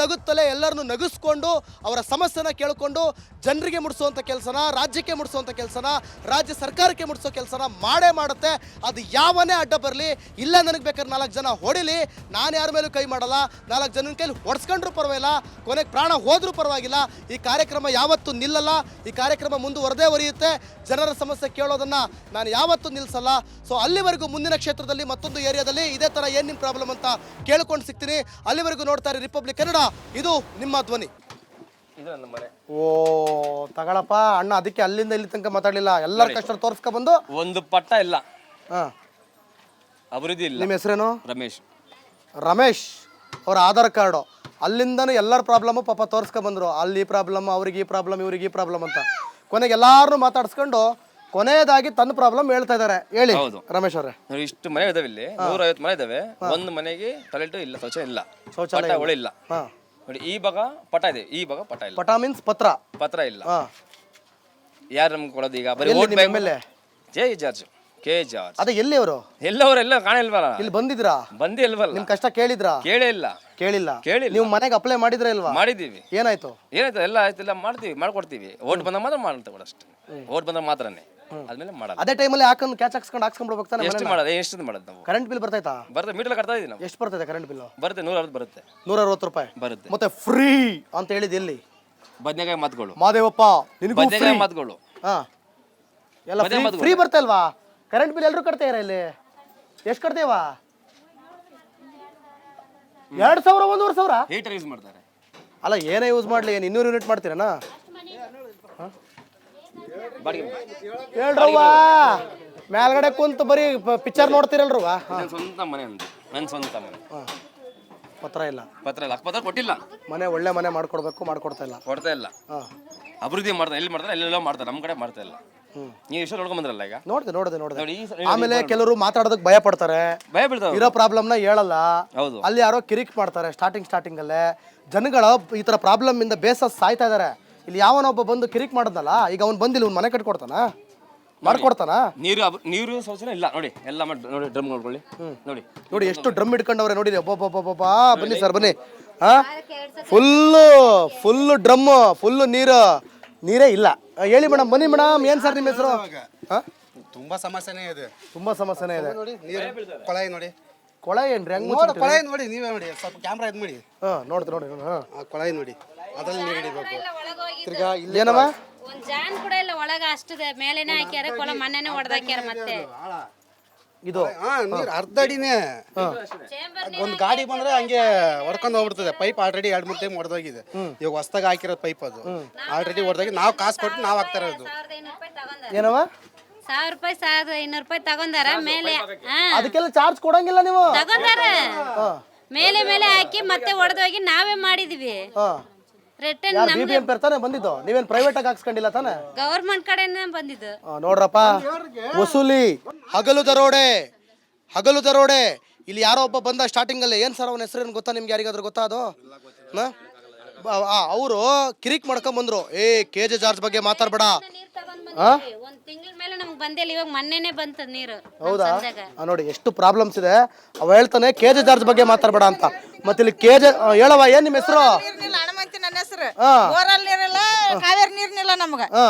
ನಗುತ್ತಲೇ ಎಲ್ಲರನ್ನೂ ನಗಿಸ್ಕೊಂಡು ಅವರ ಸಮಸ್ಯೆನ ಕೇಳಿಕೊಂಡು ಜನರಿಗೆ ಮುಡಿಸುವಂಥ ಕೆಲಸನ, ರಾಜ್ಯಕ್ಕೆ ಮುಡಿಸುವಂಥ ಕೆಲಸನ, ರಾಜ್ಯ ಸರ್ಕಾರಕ್ಕೆ ಮುಡಿಸೋ ಕೆಲಸನ ಮಾಡೇ ಮಾಡುತ್ತೆ. ಅದು ಯಾವನೇ ಅಡ್ಡ ಬರಲಿ, ಇಲ್ಲ ನನಗೆ ಬೇಕಾದ್ರೆ 4 ಜನ ಹೊಡಿಲಿ, ನಾನು ಯಾರ ಮೇಲೂ ಕೈ ಮಾಡಲ್ಲ. 4 ಜನನ ಕೈಲಿ ಹೊಡ್ಸ್ಕೊಂಡ್ರೂ ಪರವಾಗಿಲ್ಲ, ಕೊನೆಗೆ ಪ್ರಾಣ ಹೋದ್ರೂ ಪರವಾಗಿಲ್ಲ. ಈ ಕಾರ್ಯಕ್ರಮ ಯಾವತ್ತೂ ನಿಲ್ಲಲ್ಲ. ಈ ಕಾರ್ಯಕ್ರಮ ಮುಂದುವರೆದೇ ಒರೆಯುತ್ತೆ. ಜನರ ಸಮಸ್ಯೆ ಕೇಳೋದನ್ನ ನಾನು ಯಾವತ್ತೂ ನಿಲ್ಲಿಸಲ್ಲ. ಸೊ ಅಲ್ಲಿವರೆಗೂ ಮುಂದಿನ ಕ್ಷೇತ್ರದಲ್ಲಿ ಮತ್ತೊಂದು ಏರಿಯಾದಲ್ಲಿ ಇದೇ ಥರ ಏನು ನಿಮ್ಮ ಪ್ರಾಬ್ಲಮ್ ಅಂತ ಕೇಳ್ಕೊಂಡು ಸಿಗ್ತೀನಿ. ಅಲ್ಲಿವರೆಗೂ ನೋಡ್ತಾ ಇರಿ ರಿಪಬ್ಲಿಕ್ ಕನ್ನಡ, ಇದು ನಿಮ್ಮ ಧ್ವನಿ. ಓ ತಗಳಪ್ಪ ಅಣ್ಣ, ಅದಕ್ಕೆ ಅಲ್ಲಿಂದ ಇಲ್ಲಿ ತನಕ ಮಾತಾಡಲಿಲ್ಲ. ಎಲ್ಲರ ಕಷ್ಟ ತೋರಿಸ್ಕೊಬಂದು ಒಂದು ಪಟ್ಟ ಇಲ್ಲ, ಹಾಂ, ಅಭಿವೃದ್ಧಿ ಇಲ್ಲ. ನಿಮ್ಮ ಹೆಸರೇನು? ರಮೇಶ್ ಅವ್ರ ಆಧಾರ್ ಕಾರ್ಡು ಅಲ್ಲಿಂದನೂ ಎಲ್ಲರ ಪ್ರಾಬ್ಲಮ್ಮು ಪಾಪ ತೋರಿಸ್ಕೊಬಂದ್ರು. ಅಲ್ಲಿ ಈ ಪ್ರಾಬ್ಲಮ್, ಅವ್ರಿಗೆ ಈ ಪ್ರಾಬ್ಲಮ್, ಇವ್ರಿಗೆ ಈ ಪ್ರಾಬ್ಲಮ್ ಅಂತ. ಕೊನೆಗೆ ಎಲ್ಲಾರನ್ನೂ ಮಾತಾಡ್ಸ್ಕೊಂಡು ಕೊನೆಯದಾಗಿ ತನ್ನ ಪ್ರಾಬ್ಲಮ್ ಹೇಳ್ತಾ ಇದ್ದಾರೆ. ಹೇಳಿ ರಮೇಶ್ ಅವರೇ. ಇಷ್ಟು ಮನೆ ಇದಾವೆ, ಇಲ್ಲಿ 150 ಮನೆ ಇದಾವೆ. ಒಂದು ಮನೆಗೆ ಟಾಯ್ಲೆಟ್ ಇಲ್ಲ, ಶೌಚಾಲಯ ಇಲ್ಲ, ಶೌಚಾಲಯ ಇಲ್ಲ. ನೋಡಿ, ಈ ಭಾಗ ಪಟ ಇದೆ, ಈ ಭಾಗ ಪಟ ಇಲ್ಲ. ಪಟ ಮೀನ್ಸ್ ಪತ್ರ ಇಲ್ಲ. ಯಾರು ನಮ್ಗೆ ಕೊಡೋದು? ಈಗ ಬರೀ ವೋಟ್ ಬ್ಯಾಂಕ್ ಮೇಲೆ ಕೆ ಜಾರ್ಜ್. ಅದೇ ಎಲ್ಲಿ ಅವರು? ಎಲ್ಲವರೆಲ್ಲ ಕಾಣಿಲ್ವಲ್ಲ. ಇಲ್ಲಿ ಬಂದಿದ್ರಾ? ಬಂದಿ ಇಲ್ವಲ್ಲ. ನಿಮ್ ಕಷ್ಟ ಕೇಳಿದ್ರಾ? ಕೇಳಿಲ್ಲ. ನೀವು ಮನೆಗೆ ಅಪ್ಲೈ ಮಾಡಿದ್ರ ಇಲ್ವಾ? ಮಾಡಿದೀವಿ. ಏನಾಯ್ತು? ಎಲ್ಲ ಆಯ್ತು, ಎಲ್ಲ ಮಾಡ್ತೀವಿ, ಮಾಡ್ಕೊಡ್ತೀವಿ. ಓಟ್ ಬಂದಾಗ ಮಾತ್ರ ಮಾಡ್ತಾ ಕೊಡಷ್ಟೇ. ಓಟ್ ಬಂದಾಗ ಮಾತ್ರನೇ. ಆದ್ಮೇಲೆ ಮಾಡಲ್ಲ. ಅದೇ ಟೈಮಲ್ಲಿ ಹಾಕೊಂಡು ಕ್ಯಾಚ್ ಹಾಕ್ಸ್ಕೊಂಡ್ಬಿಡ್ಬೇಕು ತಾನೆ. ಎಷ್ಟು ಮಾಡೋದು ಎಷ್ಟು ಮಾಡೋದು ನಾವು? ಕರೆಂಟ್ ಬಿಲ್ ಬರ್ತಾಯ್ತಾ? ಬರುತ್ತೆ, ಮೀಟರ್ ಕಟ್ತಾ ಇದೀವಿ ನಾವು. ಎಷ್ಟು ಬರ್ತದೆ ಕರೆಂಟ್ ಬಿಲ್? ಬರುತ್ತೆ 160 ಬರುತ್ತೆ. 160 ರೂಪಾಯಿ ಬರುತ್ತೆ. ಮತ್ತೆ ಫ್ರೀ ಅಂತ ಹೇಳಿದ್ ಎಲ್ಲಿ? ಬದನೆಕಾಯಿ ಮಾತುಗಳು, ಮಾದೇವಪ್ಪ ನಿನಗೂ ಫ್ರೀ. ಬದನೆಕಾಯಿ ಮಾತುಗಳು ಹಾ ಎಲ್ಲ ಫ್ರೀ ಬರ್ತಾ ಇಲ್ವಾ? ಕರೆಂಟ್ ಬಿಲ್ ಎಲ್ಲರೂ ಕಟ್ತಾ ಇರ ಇಲ್ಲಿ. ಎಷ್ಟು ಕಟ್ತೇವಾ? 2000 1,500. ಹೀಟರ್ ಯೂಸ್ ಮಾಡ್ತಾರೆ. ಅಲ್ಲ ಏನೇ ಯೂಸ್ ಮಾಡ್ಲಿ, ಏನು 200 ಯೂನಿಟ್ ಮಾಡ್ತೀರನಾ? ಬಾಡಿಗೆ ಹೇಳ್ರವ್ವ, ಮೇಲ್ಗಡೆ ಕುಂತು ಬರೀ ಪಿಕ್ಚರ್ ನೋಡ್ತಿರಲ್ರವ್ವ. ನನ್ನ ಸ್ವಂತ ಮನೆ ಅಂದು, ನನ್ನ ಸ್ವಂತ ಮನೆ. ಪತ್ರ ಇಲ್ಲ, ಪತ್ರ ಇಲ್ಲ, ಪತ್ರ ಕೊಟ್ಟಿಲ್ಲ. ಮನೆ ಒಳ್ಳೆ ಮನೆ ಮಾಡ್ಕೊಡ್ಬೇಕು, ಮಾಡ್ಕೊಡ್ತಾ ಇಲ್ಲ. ಕೊಡ್ತಾ ಇಲ್ಲ. ಅಭಿವೃದ್ಧಿ ಮಾಡ್ತಾರೆ, ಎಲ್ಲಿ ಮಾಡ್ತಾರೆ ಎಲ್ಲೆಲ್ಲೋ ಮಾಡ್ತಾರೆ, ನಮ್ಮ ಕಡೆ ಮಾಡ್ತಾ ಇಲ್ಲ. ನೀವು ಇಷ್ಟು ನೋಡ್ಕೊಂಡ್ ಬಂದ್ರಲ್ಲ ಈಗ. ನೋಡ್ದೆ ನೋಡಿ, ಆಮೇಲೆ ಕೆಲವರು ಮಾತಾಡೋದಕ್ಕೆ ಭಯ ಪಡ್ತಾರೆ, ಭಯ ಬೀಳ್ತಾವೆ, ಇರೋ ಪ್ರಾಬ್ಲಮ್ನ ಹೇಳಲ್ಲ. ಹೌದು. ಅಲ್ಲಿ ಯಾರೋ ಕಿರಿಕ್ ಮಾಡ್ತಾರೆ ಸ್ಟಾರ್ಟಿಂಗ್ ಅಲ್ಲೇ. ಜನಗಳ ಈ ತರ ಪ್ರಾಬ್ಲಮ್ ಇಂದ ಬೇಸ ಸಾಯ್ತಾ ಇದಾರೆ. ಇಲ್ಲಿ ಯಾವನೊಬ್ಬ ಬಂದು ಕಿರಿಕ್ ಮಾಡದ್ನಲ್ಲ, ಈಗ ಅವ್ನು ಬಂದಿಲ್ಲ, ಅವ್ನು ಮನೆ ಕಟ್ಕೊಡ್ತಾನ, ಮಾಡ್ಕೊಡ್ತಾನ? ನೀರು ಶೌಚಾಲಯ ಇಲ್ಲ ನೋಡಿ, ಎಲ್ಲ ನೋಡಿ ಡ್ರಮ್ ನೋಡ್ಕೊಳ್ಳಿ. ನೋಡಿ ಎಷ್ಟು ಡ್ರಮ್ ಇಟ್ಕೊಂಡವ್ರೆ ನೋಡಿ. ಒಬ್ಬೊಬ್ಬ ಬನ್ನಿ ಸರ್ ಬನ್ನಿ. ಫುಲ್ ಡ್ರಮ್, ಫುಲ್ ನೀರೇ ಇಲ್ಲ. ಹೇಳಿ ಮೇಡಮ್, ಬನ್ನಿ ಮೇಡಮ್. ಏನ್ ಸರ್ ನಿಮ್ಮ ಹೆಸರು? ತುಂಬಾ ಸಮಸ್ಯೆನೇ ಇದೆ. ತುಂಬಾ ಸಮಸ್ಯೆನೇ ಇದೆ. ನೋಡಿ ನೀರು ಕೊಳಾಯಿ ನೋಡಿ. ಕೊಳಾಯಿ ಏನ್ರಿ? ಹಂಗ ಕೊಳಾಯಿ ನೋಡಿ, ನೀವೇ ನೋಡಿ, ಸ್ವಲ್ಪ ಕ್ಯಾಮ್ರಾ ಇದು ಮಾಡಿ. ನೋಡಿ ಕೊಳಾಯಿ ನೋಡಿ, ಅದ್ರಲ್ಲಿ ನೀರು ಹಿಡಿಬೇಕು. ತಿರ್ಗಾ ಏನಮ್ಮ ಒಂದ್ ಜಾನ್ ಕೂಡ ಇಲ್ಲ ಒಳಗ, ಅಷ್ಟದೆ ಮೇಲೆನೆ ಹಾಕ್ಯಾರ, ಕೊಳ ಮನೆನೇ ಹೊಡೆದಾಕ್ಯಾರ. ಮತ್ತೆ ಇದು ನೀರು ಅರ್ಧ ಅಡಿನೇ. ಒಂದು ಗಾಡಿ ಬಂದ್ರೆ ಹಂಗೆ ಹೊಡ್ಕೊಂಡು ಹೋಗ್ಬಿಡ್ತದೆ. ಪೈಪ್ ಆಲ್ರೆಡಿ 2-3 ಟೈಮ್ ಹೊಡೆದೋಗಿದೆ. ಇವಾಗ ಹೊಸ್ದಾಗ ಹಾಕಿರೋ ಪೈಪ್ ಅದು ಆಲ್ರೆಡಿ ಹೊಡೆದಾಗಿ ನಾವು ಕಾಸು ಕೊಟ್ಟು ನಾವು ಹಾಕ್ತಾ ಇರೋದು. 1,500 ರೂಪಾಯಿ ತಗೊಂಡಾರ. ಏನವ? 1,000 ರೂಪಾಯಿ 1,500 ರೂಪಾಯಿ ತಗೊಂಡಾರ. ಮೇಲೆ ಅದಕ್ಕೆಲ್ಲ ಚಾರ್ಜ್ ಕೊಡಂಗಿಲ್ಲ ನೀವು? ತಗೊಂಡಾರ. ಮೇಲೆ ಹಾಕಿ ಮತ್ತೆ ಹೊಡೆದೋಗಿ ನಾವೇ ಮಾಡಿದ್ವಿ. ರಿಟರ್ನ್ BBMP ತಾನೆ ಬಂದಿದ್ದು, ನೀವೇನ್ ಪ್ರೈವೇಟ್ ಆಗಿ ಹಾಕ್ಸ್ಕೊಂಡಿಲ್ಲ ತಾನೆ? ಗವರ್ಮೆಂಟ್ ಕಡೆನೇ ಬಂದಿದ್ದು. ನೋಡ್ರಪ್ಪ, ವಸೂಲಿ, ಹಗಲು ದರೋಡೆ. ಇಲ್ಲಿ ಯಾರೋ ಒಬ್ಬ ಬಂದ ಸ್ಟಾರ್ಟಿಂಗ್ ಅಲ್ಲಿ. ಏನ್ ಸರ್ ಅವನ ಹೆಸರೇನು ಗೊತ್ತಾ ನಿಮ್ಗೆ? ಯಾರಿಗಾದ್ರೂ ಗೊತ್ತಾ ಅದು? ಅವರು ಕಿರಿಕ್ ಮಾಡ್ಕೊಂಡ್ ಬಂದ್ರು. KJ ಜಾರ್ಜ್ ಬಗ್ಗೆ ಮಾತಾಡ್ಬೇಡ. ಒಂದ್ ತಿಂಗಳ ಮೇಲೆ ನಮ್ಗೆ ಬಂದಿಲ್ಲ, ಇವಾಗ ಮೊನ್ನೆನೆ ಬಂತ ನೀರು. ಹೌದಾ? ನೋಡಿ ಎಷ್ಟು ಪ್ರಾಬ್ಲಮ್ಸ್ ಇದೆ. ಅವ ಹೇಳ್ತಾನೆ KJ ಜಾರ್ಜ್ ಬಗ್ಗೆ ಮಾತಾಡ್ಬೇಡ ಅಂತ. ಮತ್ತೆ ಇಲ್ಲಿ KJ ಹೇಳವ, ಏನ್ ನಿಮ್ಮ ಹೆಸರು? ಹನುಮಂತಿ ನನ್ನ ಹೆಸರು. ಬೋರಲ್ ನೀರಿಲ್ಲ, ಕಾವೇರಿ ನೀರ್ನಿಲ್ಲ ನಮ್ಗ.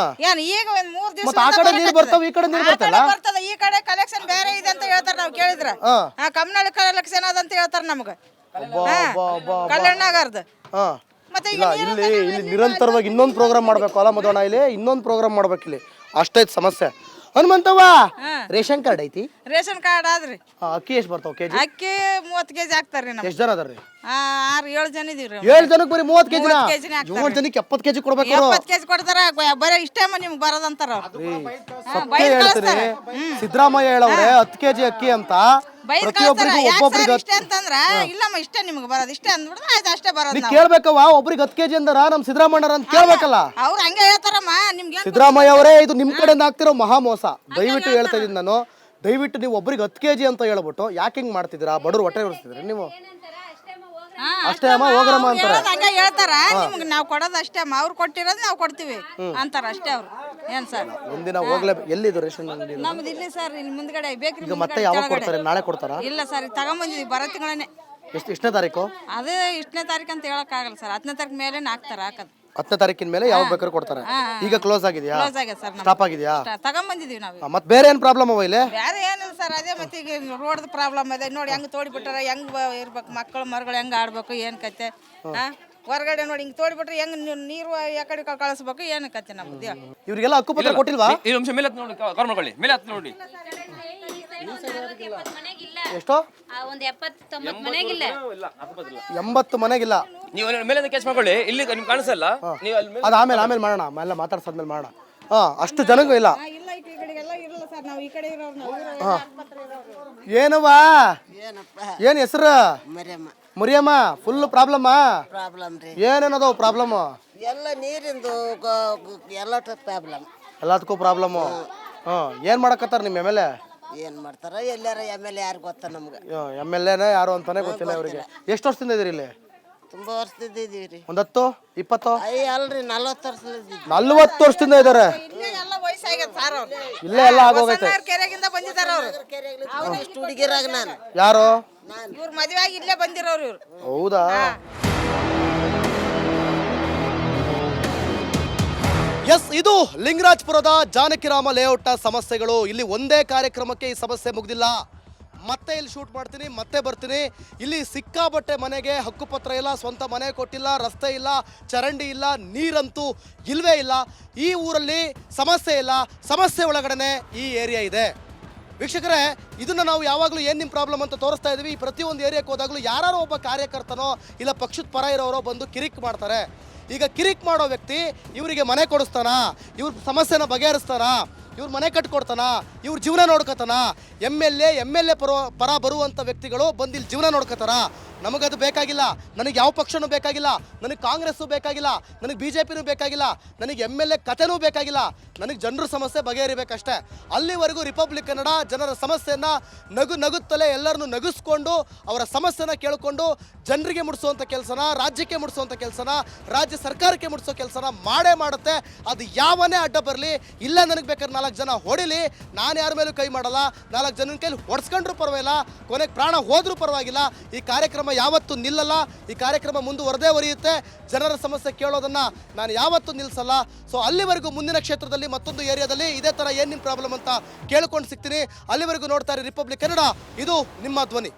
ಏನ್ ಈಗ ಒಂದ್ 3 ದಿವಸ ಆ ಕಡೆ ನೀರು ಬರ್ತಾವ, ಈ ಕಡೆ ನೀರು ಬರ್ತಲ್ಲ? ಬರ್ತದ. ಈ ಕಡೆ ಕಲೆಕ್ಷನ್ ಬೇರೆ ಇದೆ ಅಂತ ಹೇಳ್ತಾರ. ನಾವ್ ಕೇಳಿದ್ರ ಕಮ್ನಾಳಿ ಕಲೆಕ್ಷನ್ ಅದಂತ ಹೇಳ್ತಾರ ನಮ್ಗ. ಕಲ್ಯಾಣನಗರ್ದು. ಮತ್ತೆ ಇಲ್ಲಿ ನಿರಂತರವಾಗಿ ಇನ್ನೊಂದು ಪ್ರೋಗ್ರಾಮ್ ಮಾಡ್ಬೇಕು ಅಲ್ಲ ಮಧುವಣ್ಣ? ಇಲ್ಲಿ ಇನ್ನೊಂದು ಪ್ರೋಗ್ರಾಮ್ ಮಾಡ್ಬೇಕು. ಇಲ್ಲಿ ಅಷ್ಟೈತ್ ಸಮಸ್ಯೆ. ಹನುಮಂತವ್ವ, ರೇಷನ್ ಕಾರ್ಡ್ ಐತಿ? ರೇಷನ್ ಕಾರ್ಡ್ ಆದ್ರಿ. ಅಕ್ಕಿ ಎಷ್ಟು ಬರ್ತಾವ KG? ಅಕ್ಕಿ 30 kg ಹಾಕ್ತಾರ್ರಿ ನಮ್ಗೆ. ಎಷ್ಟು ಜನ ಅದಾರ್ರಿ? 6-7 ಜನ ಇದೀವ್ರಿ. 7 ಜನಕ್ಕೆ ಬರೀ 30 kg? 30 kg ನೇ 7 ಜನಕ್ಕೆ 70 kg ಕೊಡ್ಬೇಕು. 70 kg ಕೊಡ್ತಾರ. ಬರೀ ಇಷ್ಟೇ ನಿಮ್ಗೆ ಬರೋದಂತಾರ ಅವ್ರು. ಹೇಳ್ತೀನಿ, ಸಿದ್ದರಾಮಯ್ಯ ಹೇಳವ್ರೆ 10 kg ಅಕ್ಕಿ ಅಂತ. ಪ್ರತಿಯೊಬ್ಬರಿಗೂ ಒಬ್ಬೊಬ್ರಿಗೆ ಇಷ್ಟೇ ಅಂತಂದ್ರ ಇಲ್ಲಮ್ಮ ಇಷ್ಟೇ ನಿಮ್ಗೆ ಬರೋದು ಇಷ್ಟೇ ಅಂದ್ಬಿಡ್ರೆ ಆಯ್ತು, ಅಷ್ಟೇ ಬರೋದು. ಕೇಳ್ಬೇಕವ್ವ, ಒಬ್ರಿಗೆ 10 kg ಅಂದಾರ ನಮ್ ಸಿದ್ದರಾಮಯ್ಯ ಅಂತ ಕೇಳ್ಬೇಕಲ್ಲ? ಅವ್ರು ಹಂಗೆ ಹೇಳ್ತಾರಮ್ಮ. ನಿಮ್ಗೆ ಸಿದ್ದರಾಮಯ್ಯ ಅವರೇ ಇದು ನಿಮ್ ಕಡೆಯಿಂದ ಆಗ್ತಿರೋ ಮಹಾ ಮೋಸ. ದಯವಿಟ್ಟು ಹೇಳ್ತಾ ಇದೀನಿ ನಾನು, ದಯವಿಟ್ಟು ನೀವು ಒಬ್ರಿಗೆ 10 kg ಅಂತ ಹೇಳ್ಬಿಟ್ಟು ಯಾಕೆ ಹಿಂಗ್ ಮಾಡ್ತಿದ್ದೀರಾ? ಬಡವ್ರು ಹೊಟ್ಟೆ ಉರಿಸ್ತಿದ್ರಿ ನೀವು. ಅಷ್ಟೇ ಅಮ್ಮ, ಹೋಗ್ರಮ್ಮ ಅಂತಾರೆ. ಹಂಗೆ ಹೇಳ್ತಾರ. ನಿಮ್ಗೆ ನಾವು ಕೊಡೋದು ಅಷ್ಟೇ ಅಮ್ಮ, ಅವ್ರು ಕೊಟ್ಟಿರೋದು ನಾವು ಕೊಡ್ತೀವಿ ಅಂತಾರ ಅಷ್ಟೇ ಅವ್ರು. ಏನ್ ಸರ್ ಒಂದಿನ ಹೋಗ್ಲೇ ಎಲ್ಲಿದು ರೇಷನ್ ಅಂಗಡಿ? ನಮ್ದು ಇಲ್ಲಿ ಸರ್, ಇಲ್ಲಿ ಮುಂದ್ಗಡೆ ಬೇಕ್ರಿ. ಈಗ ಮತ್ತೆ ಯಾವಾಗ ಕೊಡ್ತಾರೆ? ನಾಳೆ ಕೊಡ್ತಾರಾ? ಇಲ್ಲ ಸರ್, ಈಗ ತಗೊಂಬಂದಿದ್ವಿ, ಬರೋ ತಿಂಗಳೇ. ಎಷ್ಟನೇ ತಾರೀಕು? ಅದೇ ಇಷ್ಟನೇ ತಾರೀಕು ಅಂತ ಹೇಳಕ್ ಆಗಲ್ಲ ಸರ್. 10ನೇ ತಾರೀಕು ಮೇಲೆ ಹಾಕ್ತಾರ. ಹಾಕದ್ 10ನೇ ತಾರೀಕಿನ ಮೇಲೆ ಯಾವಾಗ ಬೇಕಾದ್ರೂ ಕೊಡ್ತಾರೆ. ಈಗ ಕ್ಲೋಸ್ ಆಗಿದೆಯಾ? ಕ್ಲೋಸ್ ಆಗ್ಯದ ಸರ್. ಸ್ಟಾಪ್ ಆಗಿದೆಯಾ? ತಗೊಂಬಂದಿದೀವಿ ನಾವು. ಮತ್ತೆ ಬೇರೆ ಏನ್ ಪ್ರಾಬ್ಲಮ್ ಅವ ಇಲ್ಲಿ? ಬೇರೆ ಏನಿಲ್ಲ ಸರ್, ಅದೇ ಮತ್ತೆ ಈಗ ರೋಡ್ ಪ್ರಾಬ್ಲಮ್ ಇದೆ ನೋಡಿ. ಹೆಂಗ್ ತೋಡಿಬಿಟ್ಟಾರ, ಹೆಂಗ್ ಇರ್ಬೇಕು ಮಕ್ಕಳು ಹೆಂಗ್ ಆಡ್ಬೇಕು, ಏನ್ ಕತೆ. ಹೊರಗಡೆ ನೋಡಿ ಹಿಂಗ್ ತೋಡಿಬಿಟ್ರೆ ಹೆಂಗ್ ನೀರು ಯಾಕಡೆ ಕಳಿಸ್ಬೇಕು, ಏನ್ ಕತೆ ನಮ್ದು. ಇವ್ರಿಗೆಲ್ಲ ಹಕ್ಕುಪತ್ರ ಕೊಟ್ಟಿಲ್ವಾ? ಈ ನಿಮಿಷ ಮೇಲೆ ಹತ್ತು ನೋಡಿ, ಕವರ್ ಮಾಡ್ಕೊಳ್ಳಿ, ಮೇಲೆ ಹತ್ತು ನೋಡಿ. ಎಷ್ಟು? ಒಂದ್ 70-90 ಮನೆಗಿಲ್ಲ. 80 ಮನೆಗಿಲ್ಲ. ನೀವು ಮೇಲೆ ಕ್ಯಾಚ್ ಮಾಡ್ಕೊಳ್ಳಿ, ಇಲ್ಲಿ ನಿಮ್ಗೆ ಕಾಣಿಸಲ್ಲ. ನೀವು ಅಲ್ಲಿ ಅದು ಆಮೇಲೆ ಮಾಡೋಣ, ಎಲ್ಲ ಮಾತಾಡ್ಸಾದ್ಮೇಲೆ ಮಾಡೋಣ. ಅಷ್ಟು ಜನಗೂ ಇಲ್ಲ. ಇಲ್ಲ ಈ ಕಡೆಗೆಲ್ಲ ಇರಲ್ಲ ಸರ್, ನಾವು ಈ ಕಡೆ ಇರೋರು. ಏನವ್ವಾ, ಏನಪ್ಪ ಏನ್ ಹೆಸರು? ಮುರಿಯಮ್ಮ. ಫುಲ್ ಪ್ರಾಬ್ಲಮ್ ರೀ. ಏನೇನದು ಪ್ರಾಬ್ಲಮ್? ಎಲ್ಲ ನೀರಿಂದು ಎಲ್ಲ ಪ್ರಾಬ್ಲಮ್. ಎಲ್ಲದಕ್ಕೂ ಪ್ರಾಬ್ಲಮ್. ಏನ್ ಮಾಡಕತ್ತಾರ ನಿಮ್ಮ MLA? ಏನ್ ಮಾಡ್ತಾರ ಎಲ್ಲಾರ MLA ಯಾರು ಗೊತ್ತ ನಮ್ಗೆ? MLA ಯಾರು ಅಂತಾನೆ ಗೊತ್ತಿಲ್ಲ ಇವರಿಗೆ. ಎಷ್ಟು ವರ್ಷದಿಂದ ಇದೀರಿ ಇಲ್ಲಿ? ತುಂಬಾ ವರ್ಷದಿಂದ ಇದೀವ್ರಿ. ಒಂದ್ 10-20? ಅಲ್ರಿ 40 ವರ್ಷದಿಂದ. 40 ವರ್ಷದಿಂದ ಇದಾರೆ. ಇಲ್ಲೇ ಎಲ್ಲ ವಯಸ್ಸಾಗ್ಯದ ಸರ್ ಅವ್ರು. ಇಲ್ಲೇ ಎಲ್ಲ ಆಗೋಗೈತೆ. ಕೆರೆಗಿಂದ ಬಂದಿದಾರ ಅವ್ರು. ಎಷ್ಟು ಹುಡುಗಿರಾಗ ನಾನು. ಯಾರು? ಇವ್ರ ಮದುವೆ ಆಗಿ ಇಲ್ಲೇ ಬಂದಿರೋರು ಇವ್ರು. ಹೌದಾ? ಎಸ್, ಇದು ಲಿಂಗರಾಜಪುರದ ಜಾನಕಿರಾಮ ಲೇಔಟ್ನ ಸಮಸ್ಯೆಗಳು. ಇಲ್ಲಿ ಒಂದೇ ಕಾರ್ಯಕ್ರಮಕ್ಕೆ ಈ ಸಮಸ್ಯೆ ಮುಗ್ದಿಲ್ಲ. ಮತ್ತೆ ಇಲ್ಲಿ ಶೂಟ್ ಮಾಡ್ತೀನಿ, ಮತ್ತೆ ಬರ್ತೀನಿ. ಇಲ್ಲಿ ಸಿಕ್ಕಾಬಟ್ಟೆ ಮನೆಗೆ ಹಕ್ಕುಪತ್ರ ಇಲ್ಲ, ಸ್ವಂತ ಮನೆ ಕೊಟ್ಟಿಲ್ಲ, ರಸ್ತೆ ಇಲ್ಲ, ಚರಂಡಿ ಇಲ್ಲ, ನೀರಂತೂ ಇಲ್ವೇ ಇಲ್ಲ. ಈ ಊರಲ್ಲಿ ಸಮಸ್ಯೆ ಇಲ್ಲ, ಸಮಸ್ಯೆ ಒಳಗಡೆ ಈ ಏರಿಯಾ ಇದೆ. ವೀಕ್ಷಕರೇ, ಇದನ್ನು ನಾವು ಯಾವಾಗಲೂ ಏನು ನಿಮ್ಮ ಪ್ರಾಬ್ಲಮ್ ಅಂತ ತೋರಿಸ್ತಾ ಇದ್ದೀವಿ. ಈ ಪ್ರತಿಯೊಂದು ಏರಿಯಾಕ್ಕೆ ಹೋದಾಗಲೂ ಯಾರೋ ಒಬ್ಬ ಕಾರ್ಯಕರ್ತನೋ ಇಲ್ಲ ಪಕ್ಷದ ಪರ ಇರೋರೋ ಬಂದು ಕಿರಿಕ್ ಮಾಡ್ತಾರೆ. ಈಗ ಕಿರಿಕ್ ಮಾಡೋ ವ್ಯಕ್ತಿ ಇವರಿಗೆ ಮನೆ ಕೊಡಿಸ್ತಾನ, ಇವ್ರ ಸಮಸ್ಯೆನ ಬಗೆಹರಿಸ್ತಾನ, ಇವ್ರ ಮನೆ ಕಟ್ಕೊಡ್ತಾನ, ಇವ್ರ ಜೀವನ ನೋಡ್ಕೊತಾನ. ಎಮ್ ಎಲ್ ಎ ಪರ ಬರುವಂಥ ವ್ಯಕ್ತಿಗಳು ಬಂದು ಇಲ್ಲಿ ಜೀವನ ನೋಡ್ಕೊತಾರ. ನಮಗದು ಬೇಕಾಗಿಲ್ಲ. ನನಗೆ ಯಾವ ಪಕ್ಷನೂ ಬೇಕಾಗಿಲ್ಲ, ನನಗೆ ಕಾಂಗ್ರೆಸ್ಸು ಬೇಕಾಗಿಲ್ಲ, ನನಗೆ BJPನೂ ಬೇಕಾಗಿಲ್ಲ, ನನಗೆ MLA ಕಥೆನೂ ಬೇಕಾಗಿಲ್ಲ. ನನಗೆ ಜನರ ಸಮಸ್ಯೆ ಬಗೆಹರಿಬೇಕಷ್ಟೇ. ಅಲ್ಲಿವರೆಗೂ ರಿಪಬ್ಲಿಕ್ ಕನ್ನಡ ಜನರ ಸಮಸ್ಯೆಯನ್ನು ನಗುತ್ತಲೇ ಎಲ್ಲರನ್ನೂ ನಗಿಸ್ಕೊಂಡು ಅವರ ಸಮಸ್ಯೆನ ಕೇಳಿಕೊಂಡು ಜನರಿಗೆ ಮುಡಿಸುವಂಥ ಕೆಲಸನ, ರಾಜ್ಯಕ್ಕೆ ಮುಡಿಸುವಂಥ ಕೆಲಸನ, ರಾಜ್ಯ ಸರ್ಕಾರಕ್ಕೆ ಮುಡಿಸೋ ಕೆಲಸನ ಮಾಡೇ ಮಾಡುತ್ತೆ. ಅದು ಯಾವನೇ ಅಡ್ಡ ಬರಲಿ, ಇಲ್ಲ ನನಗೆ ಬೇಕಾದ್ರೆ 4 ಜನ ಹೊಡಿಲಿ, ನಾನು ಯಾರ ಮೇಲೂ ಕೈ ಮಾಡಲ್ಲ. 4 ಜನನ ಕೈಲಿ ಹೊಡ್ಸ್ಕೊಂಡ್ರೂ ಪರವಾಗಿಲ್ಲ, ಕೊನೆಗೆ ಪ್ರಾಣ ಹೋದ್ರೂ ಪರವಾಗಿಲ್ಲ. ಈ ಕಾರ್ಯಕ್ರಮ ಯಾವತ್ತೂ ನಿಲ್ಲಲ್ಲ. ಈ ಕಾರ್ಯಕ್ರಮ ಮುಂದುವರೆದೇ ಒರೆಯುತ್ತೆ. ಜನರ ಸಮಸ್ಯೆ ಕೇಳೋದನ್ನು ನಾನು ಯಾವತ್ತೂ ನಿಲ್ಲಿಸಲ್ಲ. ಸೊ ಅಲ್ಲಿವರೆಗೂ ಮುಂದಿನ ಕ್ಷೇತ್ರದಲ್ಲಿ ಮತ್ತೊಂದು ಏರಿಯಾದಲ್ಲಿ ಇದೇ ಥರ ಏನು ನಿಮ್ಮ ಪ್ರಾಬ್ಲಮ್ ಅಂತ ಕೇಳ್ಕೊಂಡು ಸಿಗ್ತೀನಿ. ಅಲ್ಲಿವರೆಗೂ ನೋಡ್ತಾ ಇರಿ ರಿಪಬ್ಲಿಕ್ ಕನ್ನಡ, ಇದು ನಿಮ್ಮ ಧ್ವನಿ.